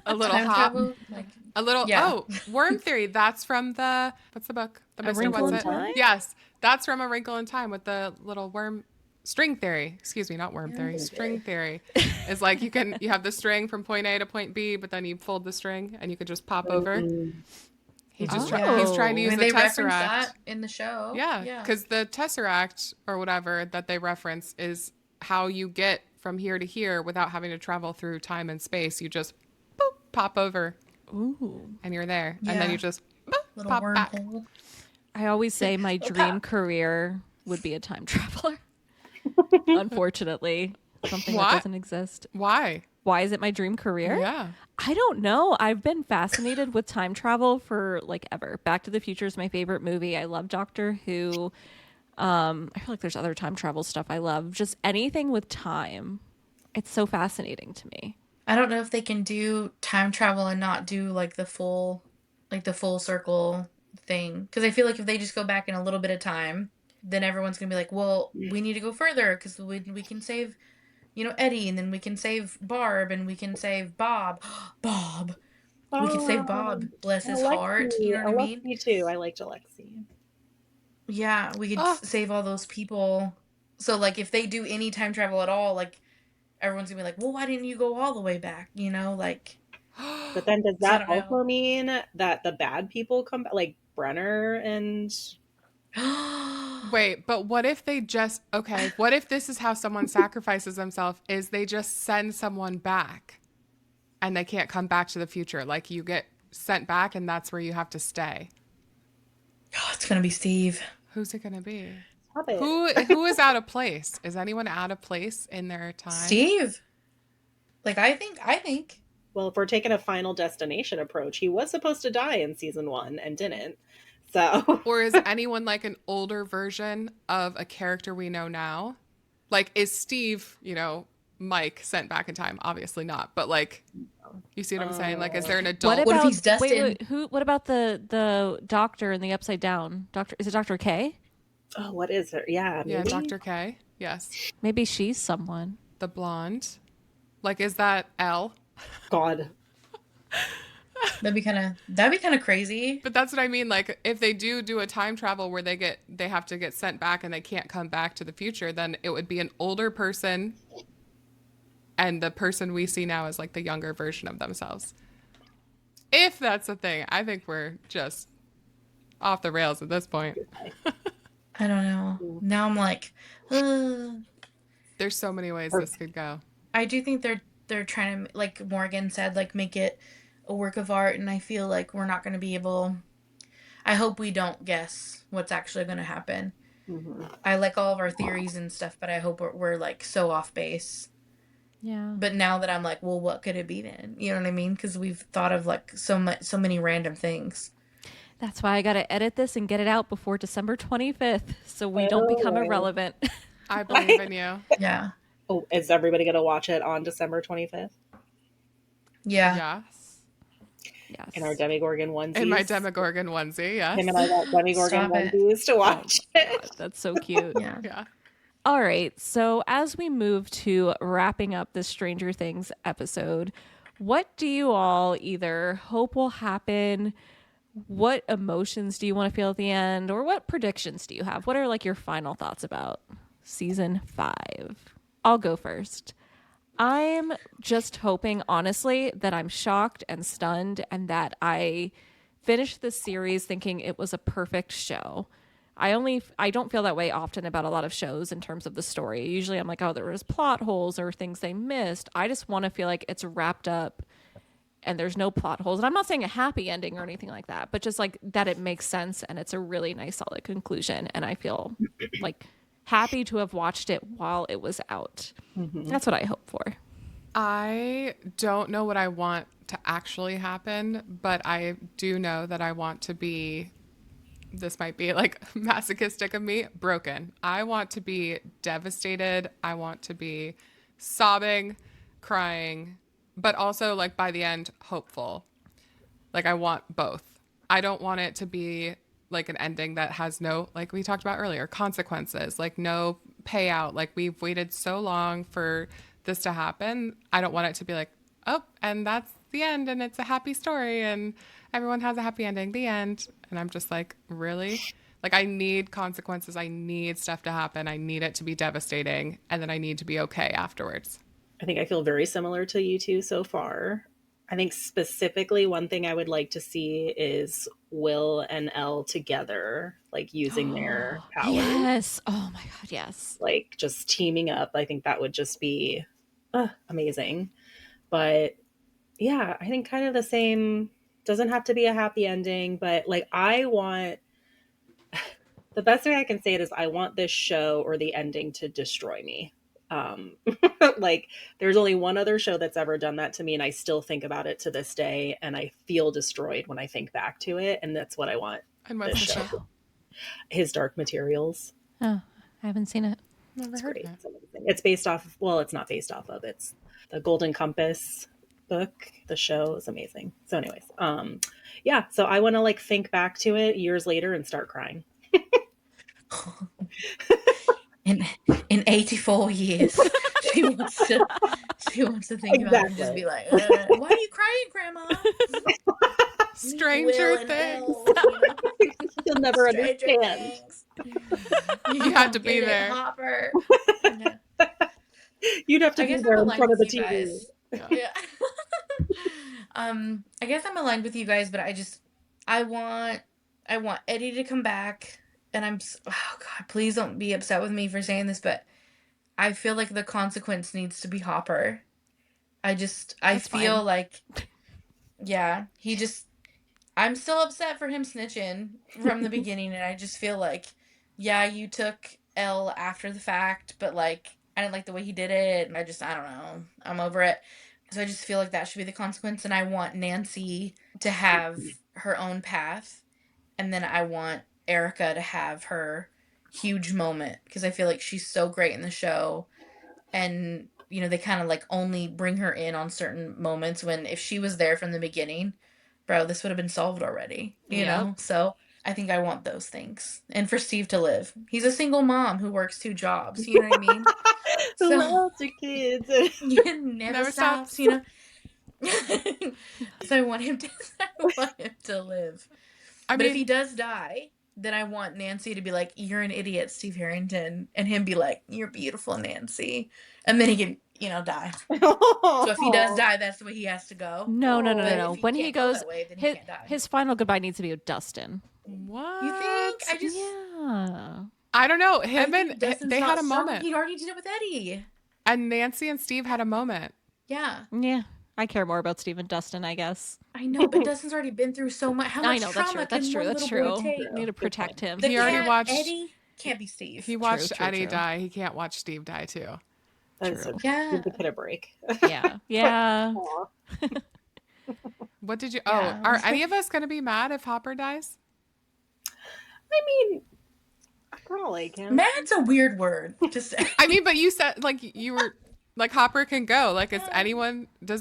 A little time hop. travel, like A little Yeah. oh, Worm Theory. That's from the what's the book? The Mr. Wrinkle What's in It? Time? Yes, that's from A Wrinkle in Time with the little worm string theory. Excuse me, not worm theory. String theory is like you have the string from point A to point B, but then you fold the string and you could just pop over. He's Oh. trying to I use mean, the they reference tesseract. that in the show. Yeah, because the tesseract or whatever that they reference is how you get from here to here without having to travel through time and space. You just boop, pop over Ooh. and you're there, and then Yeah. you just boop, Little pop back. wormhole. I always say my Little dream pop. career would be a time traveler. Unfortunately, something What? that doesn't exist. Why? Why is it my dream career? Yeah. I don't know. I've been fascinated with time travel for like ever. Back to the Future is my favorite movie. I love Doctor Who. I feel like there's other time travel stuff I love. Just anything with time. It's so fascinating to me. I don't know if they can do time travel and not do like the full circle thing. Because I feel like if they just go back in a little bit of time, then everyone's gonna be like, well, we need to go further because we can save, Eddie, and then we can save Barb, and we can save Bob. Bob. We can save Bob. Bless his heart. You know what I mean? Alexi too. I liked Alexi. Yeah, we could Oh. save all those people. So like, if they do any time travel at all, like everyone's gonna be like, well, why didn't you go all the way back? Like. But then does So I that don't know. also mean that the bad people come back, like Brenner and Wait, but what if they just okay? What if this is how someone sacrifices themselves? Is they just send someone back, and they can't come back to the future? Like you get sent back, and that's where you have to stay. Oh, it's gonna be Steve. Who's it gonna be? Stop it. Who is out of place? Is anyone out of place in their time? Steve. Like I think Well, if we're taking a Final Destination approach, he was supposed to die in season 1 and didn't. So, Or is anyone like an older version of a character we know now? Like, is Steve, Mike sent back in time? Obviously not. But like, you see what I'm saying? Like, is there an What adult? what if about he's Dustin? what about the doctor in the Upside Down? Doctor, is it Dr. K? oh, what is it? Yeah, Yeah, maybe. Dr. K. Yes. Maybe she's someone. The blonde. Like, is that L? God. That'd be kind of crazy. But that's what I mean. Like, if they do a time travel where they have to get sent back and they can't come back to the future, then it would be an older person, and the person we see now is like the younger version of themselves. If that's a thing, I think we're just off the rails at this point. I don't know. Now I'm like, uh, There's so many ways this could go. I do think they're trying to, like Morgan said, like make it a work of art, and I feel like we're not going to be able. I hope we don't guess what's actually going to happen. Mhm. I like all of our theories and stuff, but I hope we're like so off base. Yeah. But now that I'm like, well, what could it be then? You know what I mean? Because we've thought of like so many random things. That's why I got to edit this and get it out before December 25th so we don't become Oh. irrelevant. I believe in you. Yeah, Oh, is everybody going to watch it on December 25th yeah. Yes. Yes. in our Demogorgon onesies? In my Demogorgon onesie, yes. Him and I got Demogorgon Stop it. onesies to watch God, it. that's so cute. Yeah. Yeah. All right. So, as we move to wrapping up this Stranger Things episode, what do you all either hope will happen? What emotions do you want to feel at the end? Or what predictions do you have? What are like your final thoughts about season 5? I'll go first. I'm just hoping, honestly, that I'm shocked and stunned and that I finished this series thinking it was a perfect show. I don't feel that way often about a lot of shows in terms of the story. Usually I'm like, oh, there was plot holes or things they missed. I just want to feel like it's wrapped up and there's no plot holes. And I'm not saying a happy ending or anything like that, but just like that it makes sense and it's a really nice solid conclusion and I feel like happy to have watched it while it was out. That's what I hope for. I don't know what I want to actually happen, but I do know that I want to be, this might be like masochistic of me, broken. I want to be devastated. I want to be sobbing, crying, but also like by the end, hopeful. Like I want both. I don't want it to be like an ending that has no, like we talked about earlier, consequences, like no payout. Like we've waited so long for this to happen. I don't want it to be like, oh, and that's the end and it's a happy story and everyone has a happy ending, the end. And I'm just like, really? Like I need consequences. I need stuff to happen. I need it to be devastating. And then I need to be okay afterwards. I think I feel very similar to you two so far. I think specifically one thing I would like to see is Will and Elle together, like using their powers, Yes. Oh my God. Yes. like just teaming up. I think that would just be amazing. But yeah, I think kind of the same. Doesn't have to be a happy ending, but like I want the best way I can say it is I want this show or the ending to destroy me. Um, like there's only one other show that's ever done that to me, and I still think about it to this day, and I feel destroyed when I think back to it, and that's what I want. And what's This the show. show? His Dark Materials. Oh, I haven't seen it. Never It's heard great. of it. It's amazing. It's based off. Well, it's not based off of. It's the Golden Compass book. The show is amazing. So, anyways, yeah. So I want to like think back to it years later and start crying. in in 84 years, she wants to think about it and just be like, why are you crying, Grandma? Stranger Will and Things. Elle, you know? You'll never Stranger understand. Things. You had to don't be get it, there. Hopper. No. You'd have to I be guess there I'm in aligned front of the with you TV. guys. Yeah. I guess I'm aligned with you guys, but I want Eddie to come back, and oh God, please don't be upset with me for saying this, but I feel like the consequence needs to be Hopper. I That's feel fine. like, yeah, I'm still upset for him snitching from the beginning, and I just feel like, yeah, you took Elle after the fact, but like I didn't like the way he did it, and I don't know. I'm over it. So I just feel like that should be the consequence, and I want Nancy to have her own path, and then I want Erica to have her huge moment because I feel like she's so great in the show, and they kind of like only bring her in on certain moments when if she was there from the beginning, bro, this would have been solved already, Yep. So I think I want those things. And for Steve to live. He's a single mom who works 2 jobs, you know what I mean? Who So loves your kids? it never Never stops, stops. So I want him to I want him to live. I But if he mean, does die, then I want Nancy to be like, "You're an idiot, Steve Harrington," and him be like, "You're beautiful, Nancy," and then he can, die. So if he does die, that's the way he has to go. No, no, no, no, But no. if he When he can't go goes, that way, then he his can't die. his final goodbye needs to be with Dustin. You think? what? Yeah. I don't know. I Him think and Dustin's they had not a strong. moment. He already did it with Eddie. And Nancy and Steve had a moment. Yeah, Yeah. I care more about Steve and Dustin, I guess. I know, but Dustin's already been through so much. How I much know, that's trauma true. That's can true. one That's little boy true. take? Need to Good protect point. him. The He already cat watched Eddie can't be Steve. he watched True, Eddie true. die. He can't watch Steve die too. That's True. so Yeah, give the kid a break. Yeah. Yeah. Aw. What did you yeah. are any of us gonna be mad if Hopper dies? I mean, I kind of like him. Mad's a weird word to say. I mean, but you said like you were like Hopper can go. Like does He can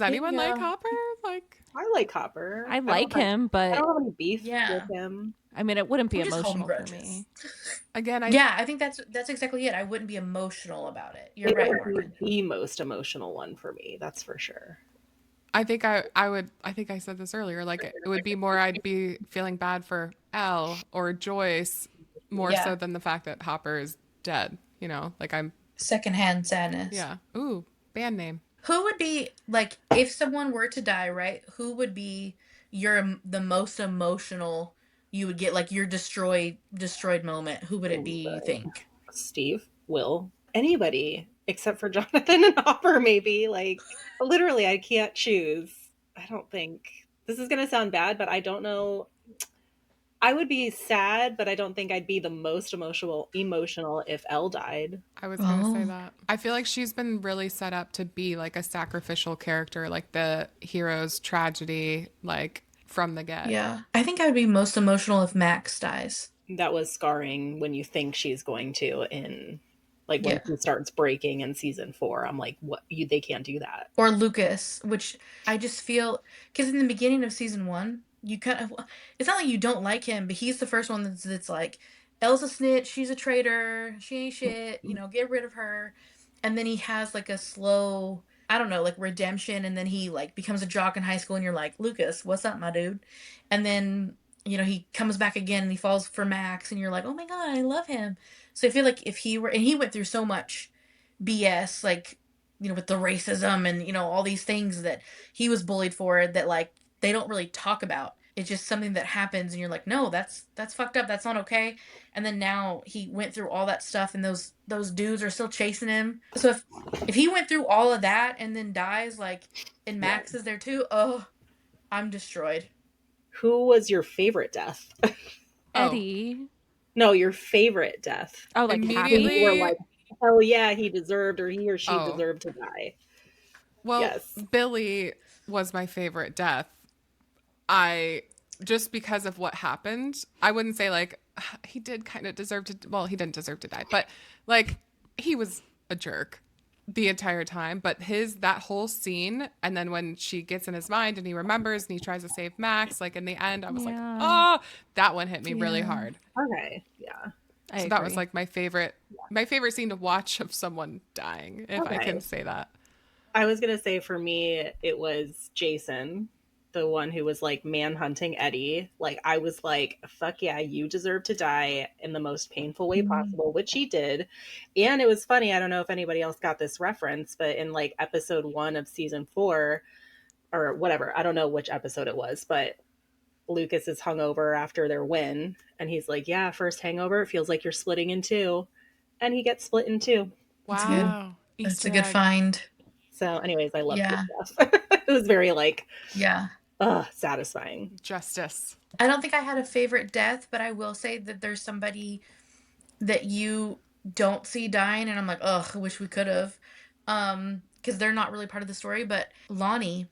anyone like go. Hopper? Like I like Hopper. I don't like have- him, I but don't have any beef Yeah. with him. I mean, it wouldn't be I'm just holding emotional for grudges. me. again, Yeah, I think that's exactly it. I wouldn't be emotional about it. You're It right, would Morgan. be the most emotional one for me. That's for sure. I think I would I think I said this earlier. Like it would be more I'd be feeling bad for Elle or Joyce more Yeah. so than the fact that Hopper is dead. Like I'm Secondhand sadness. yeah. Ooh, band name. Who would be like if someone were to die, right? Who would be the most emotional you would get like your destroyed moment? Who would it be, you think? Steve, Will, anybody except for Jonathan and Hopper, maybe. Like, literally, I can't choose. I don't think. This is going to sound bad, but I don't know. I would be sad, but I don't think I'd be the most emotional if Elle died. I was going to say Oh. that. I feel like she's been really set up to be like a sacrificial character, like the hero's tragedy, like from the get. Yeah. I think I would be most emotional if Max dies. That was scarring when you think she's going to in like when Yeah. she starts breaking in season 4. I'm like, what they can't do that. Or Lucas, which I just feel because in the beginning of season 1, you kind of it's not like you don't like him, but he's the first one that's like, Elle's a snitch, she's a traitor, she ain't shit, get rid of her. And then he has like a slow, I don't know, like redemption, and then he like becomes a jock in high school, and you're like, Lucas, what's up, my dude? And then he comes back again and he falls for Max, and you're like, oh my god, I love him. So I feel like if he were, and he went through so much BS, like with the racism and all these things that he was bullied for that like they don't really talk about. It's just something that happens, and you're like, no, that's fucked up. That's not okay. And then now he went through all that stuff, and those dudes are still chasing him. So if he went through all of that and then dies, like, and Max is there too, oh, I'm destroyed. Who was your favorite death? Oh. Eddie. No, your favorite death. Oh, like Immediately- You happy? were like, hell yeah, he deserved or he or she Oh. deserved to die. Well, Yes. Billy was my favorite death. Just because of what happened, I wouldn't say like he did kind of deserve to, well, he didn't deserve to die, but like he was a jerk the entire time. But that whole scene, and then when she gets in his mind and he remembers and he tries to save Max, like in the end, I was like, Yeah. oh, that one hit me really Yeah. hard. Okay, yeah. I So that was agree. like my favorite scene to watch of someone dying, if I Okay. can say that. I was going to say for me, it was Jason, the one who was like manhunting Eddie. Like, I was like, fuck yeah, you deserve to die in the most painful way possible, which he did. And it was funny. I don't know if anybody else got this reference, but in like episode 1 of season 4 or whatever, I don't know which episode it was, but Lucas is hungover after their win. And he's like, yeah, first hangover, it feels like you're splitting in two. And he gets split in two. That's good. Wow. That's Easter a good egg. find. So, anyways, I loved Yeah. this stuff. It was very like, Yeah. satisfying. Justice. I don't think I had a favorite death, but I will say that there's somebody that you don't see dying, and I'm like, ugh, I wish we could have. Because they're not really part of the story, but Lonnie,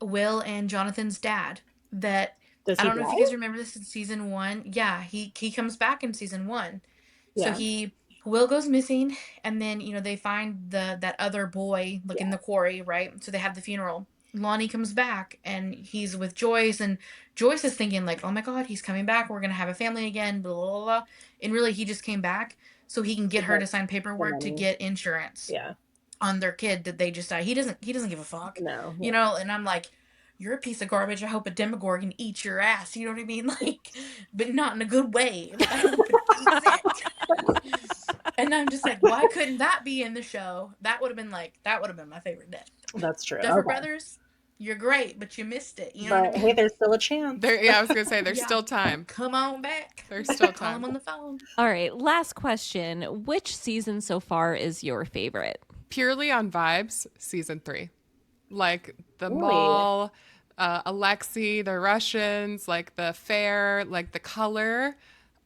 Will and Jonathan's dad, that Does I he don't know if you guys die? remember this in season one. Yeah, he comes back in season one. So Yeah. he Will goes missing, and then they find that other boy like in Yeah. the quarry, right? So they have the funeral. Lonnie comes back and he's with Joyce, and Joyce is thinking like, "Oh my God, he's coming back. We're gonna have a family again." Blah blah blah. And really, he just came back so he can To get her get to sign the paperwork to money. get insurance Yeah. on their kid that they just died. He doesn't give a fuck, No. you Yeah. know. And I'm like, you're a piece of garbage. I hope a Demogorgon eats your ass. You know what I mean? Like, but not in a good way. Like, I hope it eats it. And I'm just like, why couldn't that be in the show? That would have been my favorite death. That's true. Duffer Okay. Brothers, you're great, but you missed it. You know what I But hey, mean? there's still a chance. There, yeah, I was gonna say there's Yeah. still time. Come on back. There's still Call him time. on the phone. All right, last question. Which season so far is your favorite? Purely on vibes, season 3. Like the Really? mall, Alexei, the Russians, like the fair, like the color.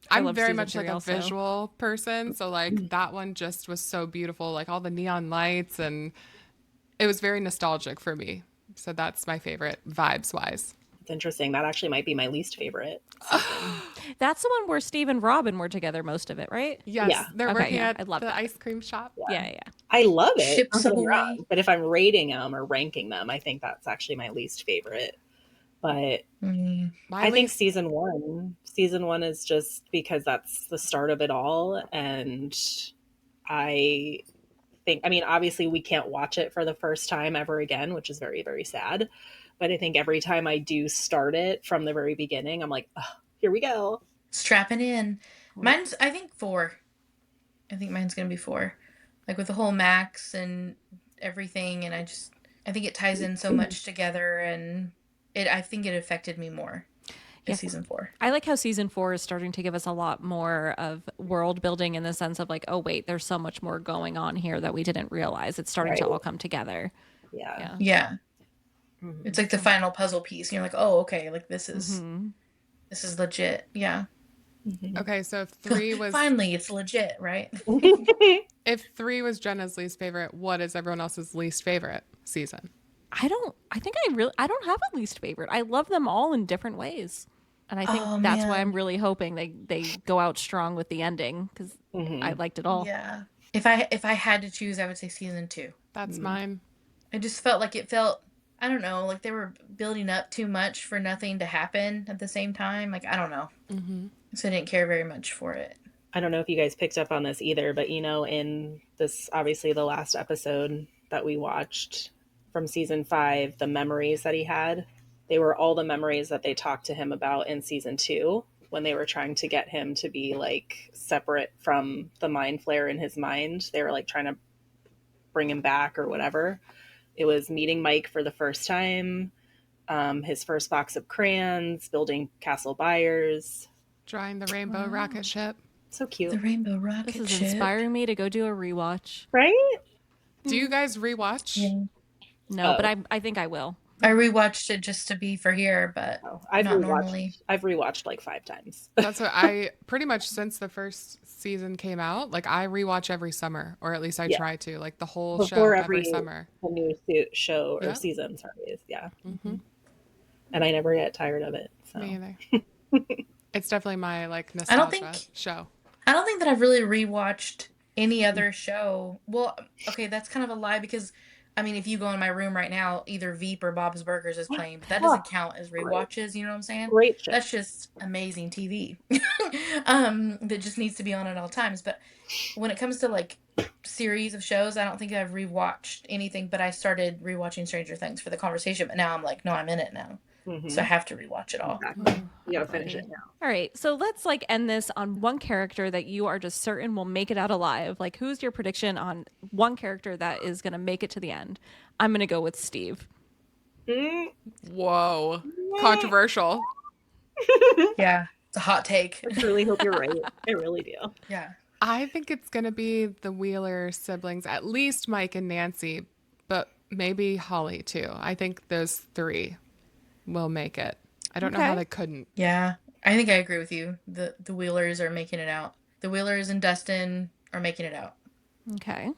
I I'm love very season much like 3 a also. visual person, so like that one just was so beautiful, like all the neon lights, and it was very nostalgic for me. So that's my favorite vibes wise. It's interesting. That actually might be my least favorite season. That's the one where Steve and Robin were together most of it, right? Yes, Yeah. they're Okay, working yeah, at I love the that. ice cream shop. Yeah, yeah. I love it. Don't Ships get me wrong. ahoy. But if I'm rating them or ranking them, I think that's actually my least favorite. But Mm. My I think least, season one is just because that's the start of it all. And I think, I mean, obviously we can't watch it for the first time ever again, which is very, very sad. But I think every time I do start it from the very beginning, I'm like, oh, here we go. Strapping in. Mine's, I think, 4. I think mine's gonna be 4. Like with the whole Max and everything, and I think it ties in so much together, and I think it affected me more in Yeah. season 4. I like how season 4 is starting to give us a lot more of world building in the sense of like, oh wait, there's so much more going on here that we didn't realize. It's starting Right. to all come together. Yeah. Yeah. Yeah, Mhm. it's like the final puzzle piece, and you're like, oh, okay, like Mm-hmm. this is legit. Yeah, Mhm. okay, so if 3 was finally, it's legit, right? if 3 was Jenna's least favorite, what is everyone else's least favorite season? I don't have a least favorite. I love them all in different ways. And I think Oh that's why I'm man, really hoping they go out strong with the ending because I Mhm. liked it all. yeah. If I had to choose, I would say season 2. That's Mhm. mine. I just felt like it felt, I don't know, like they were building up too much for nothing to happen at the same time. Like, I don't know. Mm-hmm. So I didn't care very much for it. I don't know if you guys picked up on this either, but in this, obviously, the last episode that we watched from season 5, the memories that he had, they were all the memories that they talked to him about in season 2 when they were trying to get him to be like separate from the mind flare in his mind. They were like trying to bring him back or whatever. It was meeting Mike for the first time, his first box of crayons, building Castle Byers. Drawing the rainbow Wow. rocket ship. So The cute, Rainbow This Rocket is Ship. inspiring me to go do a rewatch. right? Do you guys rewatch? Yeah. No, but Oh. I think I will. I rewatched it just to be for here, but Oh, not normally. I've rewatched like 5 times. That's what I pretty much since the first season came out, like I rewatch every summer, or at least I Yeah. try to, like the whole Before show every every summer. new show or Yeah. season, sorry, yeah. Mm-hmm. And I never get tired of it. So Me either. It's definitely my like I don't nostalgia think show. I don't think that I've really rewatched any other show. Well, okay, that's kind of a lie because I mean, if you go in my room right now, either Veep or Bob's Burgers is playing, but that Oh, doesn't count as great, rewatches, you know what I'm saying? great show. That's just amazing TV. That just needs to be on at all times. But when it comes to like series of shows, I don't think I've rewatched anything, but I started rewatching Stranger Things for the conversation, but now I'm like, no, I'm in it now. Mhm. So I have to rewatch it all. Exactly. You gotta finish it now. All right, so let's like end this on one character that you are just certain will make it out alive. Like, who's your prediction on one character that is going to make it to the end? I'm going to go with Steve. Mm. Whoa. Controversial. Yeah. It's a hot take. I really hope you're right. I really do. Yeah. I think it's gonna be the Wheeler siblings, at least Mike and Nancy, but maybe Holly too. I think those 3 will make it. I don't know how Okay. they couldn't. Yeah. I think I agree with you. The Wheelers are making it out. The Wheelers and Dustin, are making it out. Okay.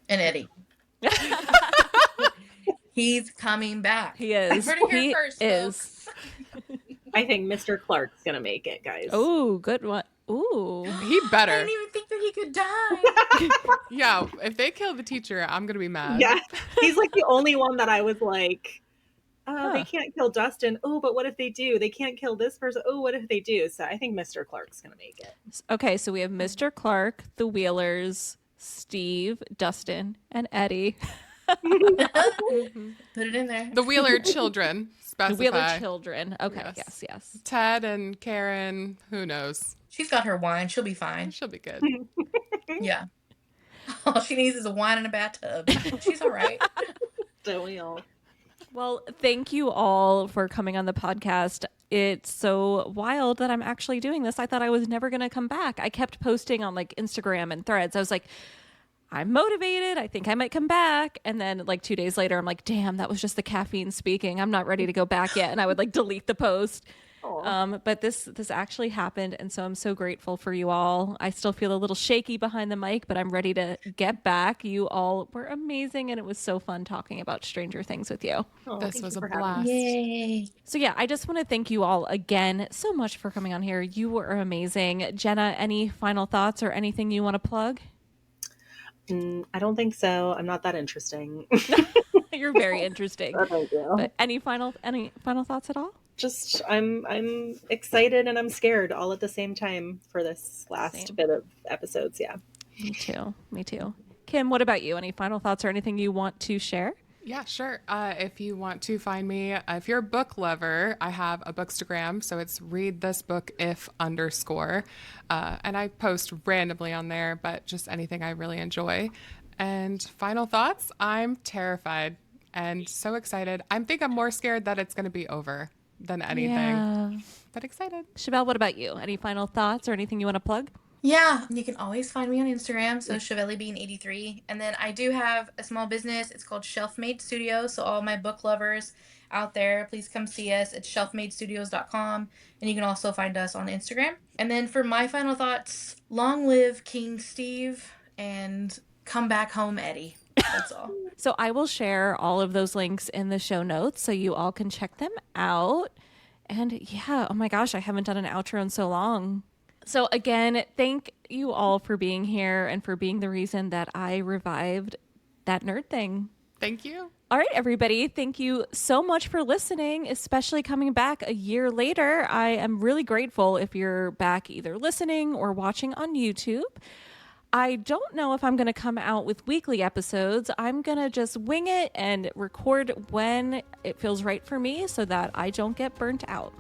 And Eddie. He's coming back. He is. You heard it here He first, is. folks. I think Mr. Clark's gonna make it, guys. Oh, good one. Ooh. He I better. didn't even think that he could die. Yeah, if they kill the teacher, I'm gonna be mad. Yeah, he's like the only one that I was like, Huh. they can't kill Dustin. Oh, but what if they do? They can't kill this person. Oh, what if they do? So I think Mr. Clark's gonna make it. Okay, so we have Mr. Clark, the Wheelers, Steve, Dustin, and Eddie. Put it in there. The Wheeler children. The Specify. Wheeler children. Okay, Yes. yes. Ted and Karen. Who knows? She's got her wine. She'll be fine. She'll be good. Yeah. All she needs is a wine and a bathtub. She's all right. Don't we all? Well, thank you all for coming on the podcast. It's so wild that I'm actually doing this. I thought I was never going to come back. I kept posting on like Instagram and Threads. I was like, I'm motivated. I think I might come back. And then like 2 days later, I'm like, damn, that was just the caffeine speaking. I'm not ready to go back yet. And I would like delete the post. But this actually happened. And so I'm so grateful for you all. I still feel a little shaky behind the mic, but I'm ready to get back. You all were amazing. And it was so fun talking about Stranger Things with you. Oh, This thank was you a for having blast. Yay. So yeah, I just want to thank you all again so much for coming on here. You were amazing. Jenna, any final thoughts or anything you want to plug? I don't think so. I'm not that interesting. You're very interesting. Thank you. But any final thoughts at all? Just I'm excited and I'm scared all at the same time for this last Same. bit of episodes. Yeah. Me too. Kim, what about you? Any final thoughts or anything you want to share? Yeah, sure. If you want to find me, if you're a book lover, I have a bookstagram. So it's read this book if _ and I post randomly on there, but just anything I really enjoy. And final thoughts, I'm terrified and so excited. I think I'm more scared that it's going to be over than anything, Yeah. but excited. Chevelle, what about you? Any final thoughts or anything you want to plug? Yeah, you can always find me on Instagram, so Chevelle Bean 83. And then I do have a small business. It's called Shelfmade Studios. So all my book lovers out there, please come see us. It's shelfmadestudios.com. And you can also find us on Instagram. And then for my final thoughts, long live King Steve and come back home, Eddie. That's all. So I will share all of those links in the show notes so you all can check them out. And yeah, oh my gosh, I haven't done an outro in so long. So again, thank you all for being here and for being the reason that I revived that nerd thing. Thank you. All right, everybody. Thank you so much for listening, especially coming back a year later. I am really grateful if you're back either listening or watching on YouTube. I don't know if I'm going to come out with weekly episodes. I'm going to just wing it and record when it feels right for me so that I don't get burnt out.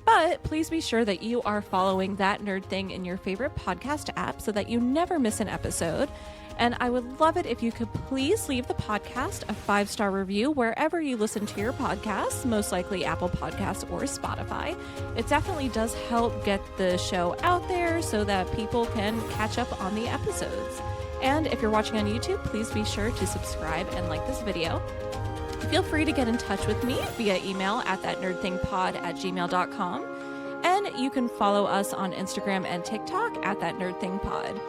But please be sure that you are following That Nerd Thing in your favorite podcast app so that you never miss an episode. And I would love it if you could please leave the podcast a 5-star review wherever you listen to your podcasts, most likely Apple Podcasts or Spotify. It definitely does help get the show out there so that people can catch up on the episodes. And if you're watching on YouTube, please be sure to subscribe and like this video. Feel free to get in touch with me via email at thatnerdthingpod@gmail.com. And you can follow us on Instagram and TikTok at thatnerdthingpod.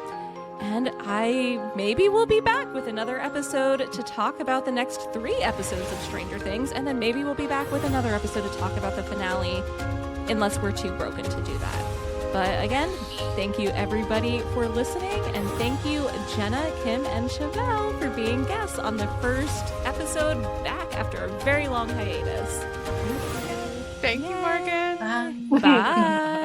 And I maybe will be back with another episode to talk about the next 3 episodes of Stranger Things. And then maybe we'll be back with another episode to talk about the finale, unless we're too broken to do that. But again, thank you everybody for listening. And thank you, Jenna, Kim, and Chevelle for being guests on the first episode back after a very long hiatus. Thank you, Morgan. Bye. Bye.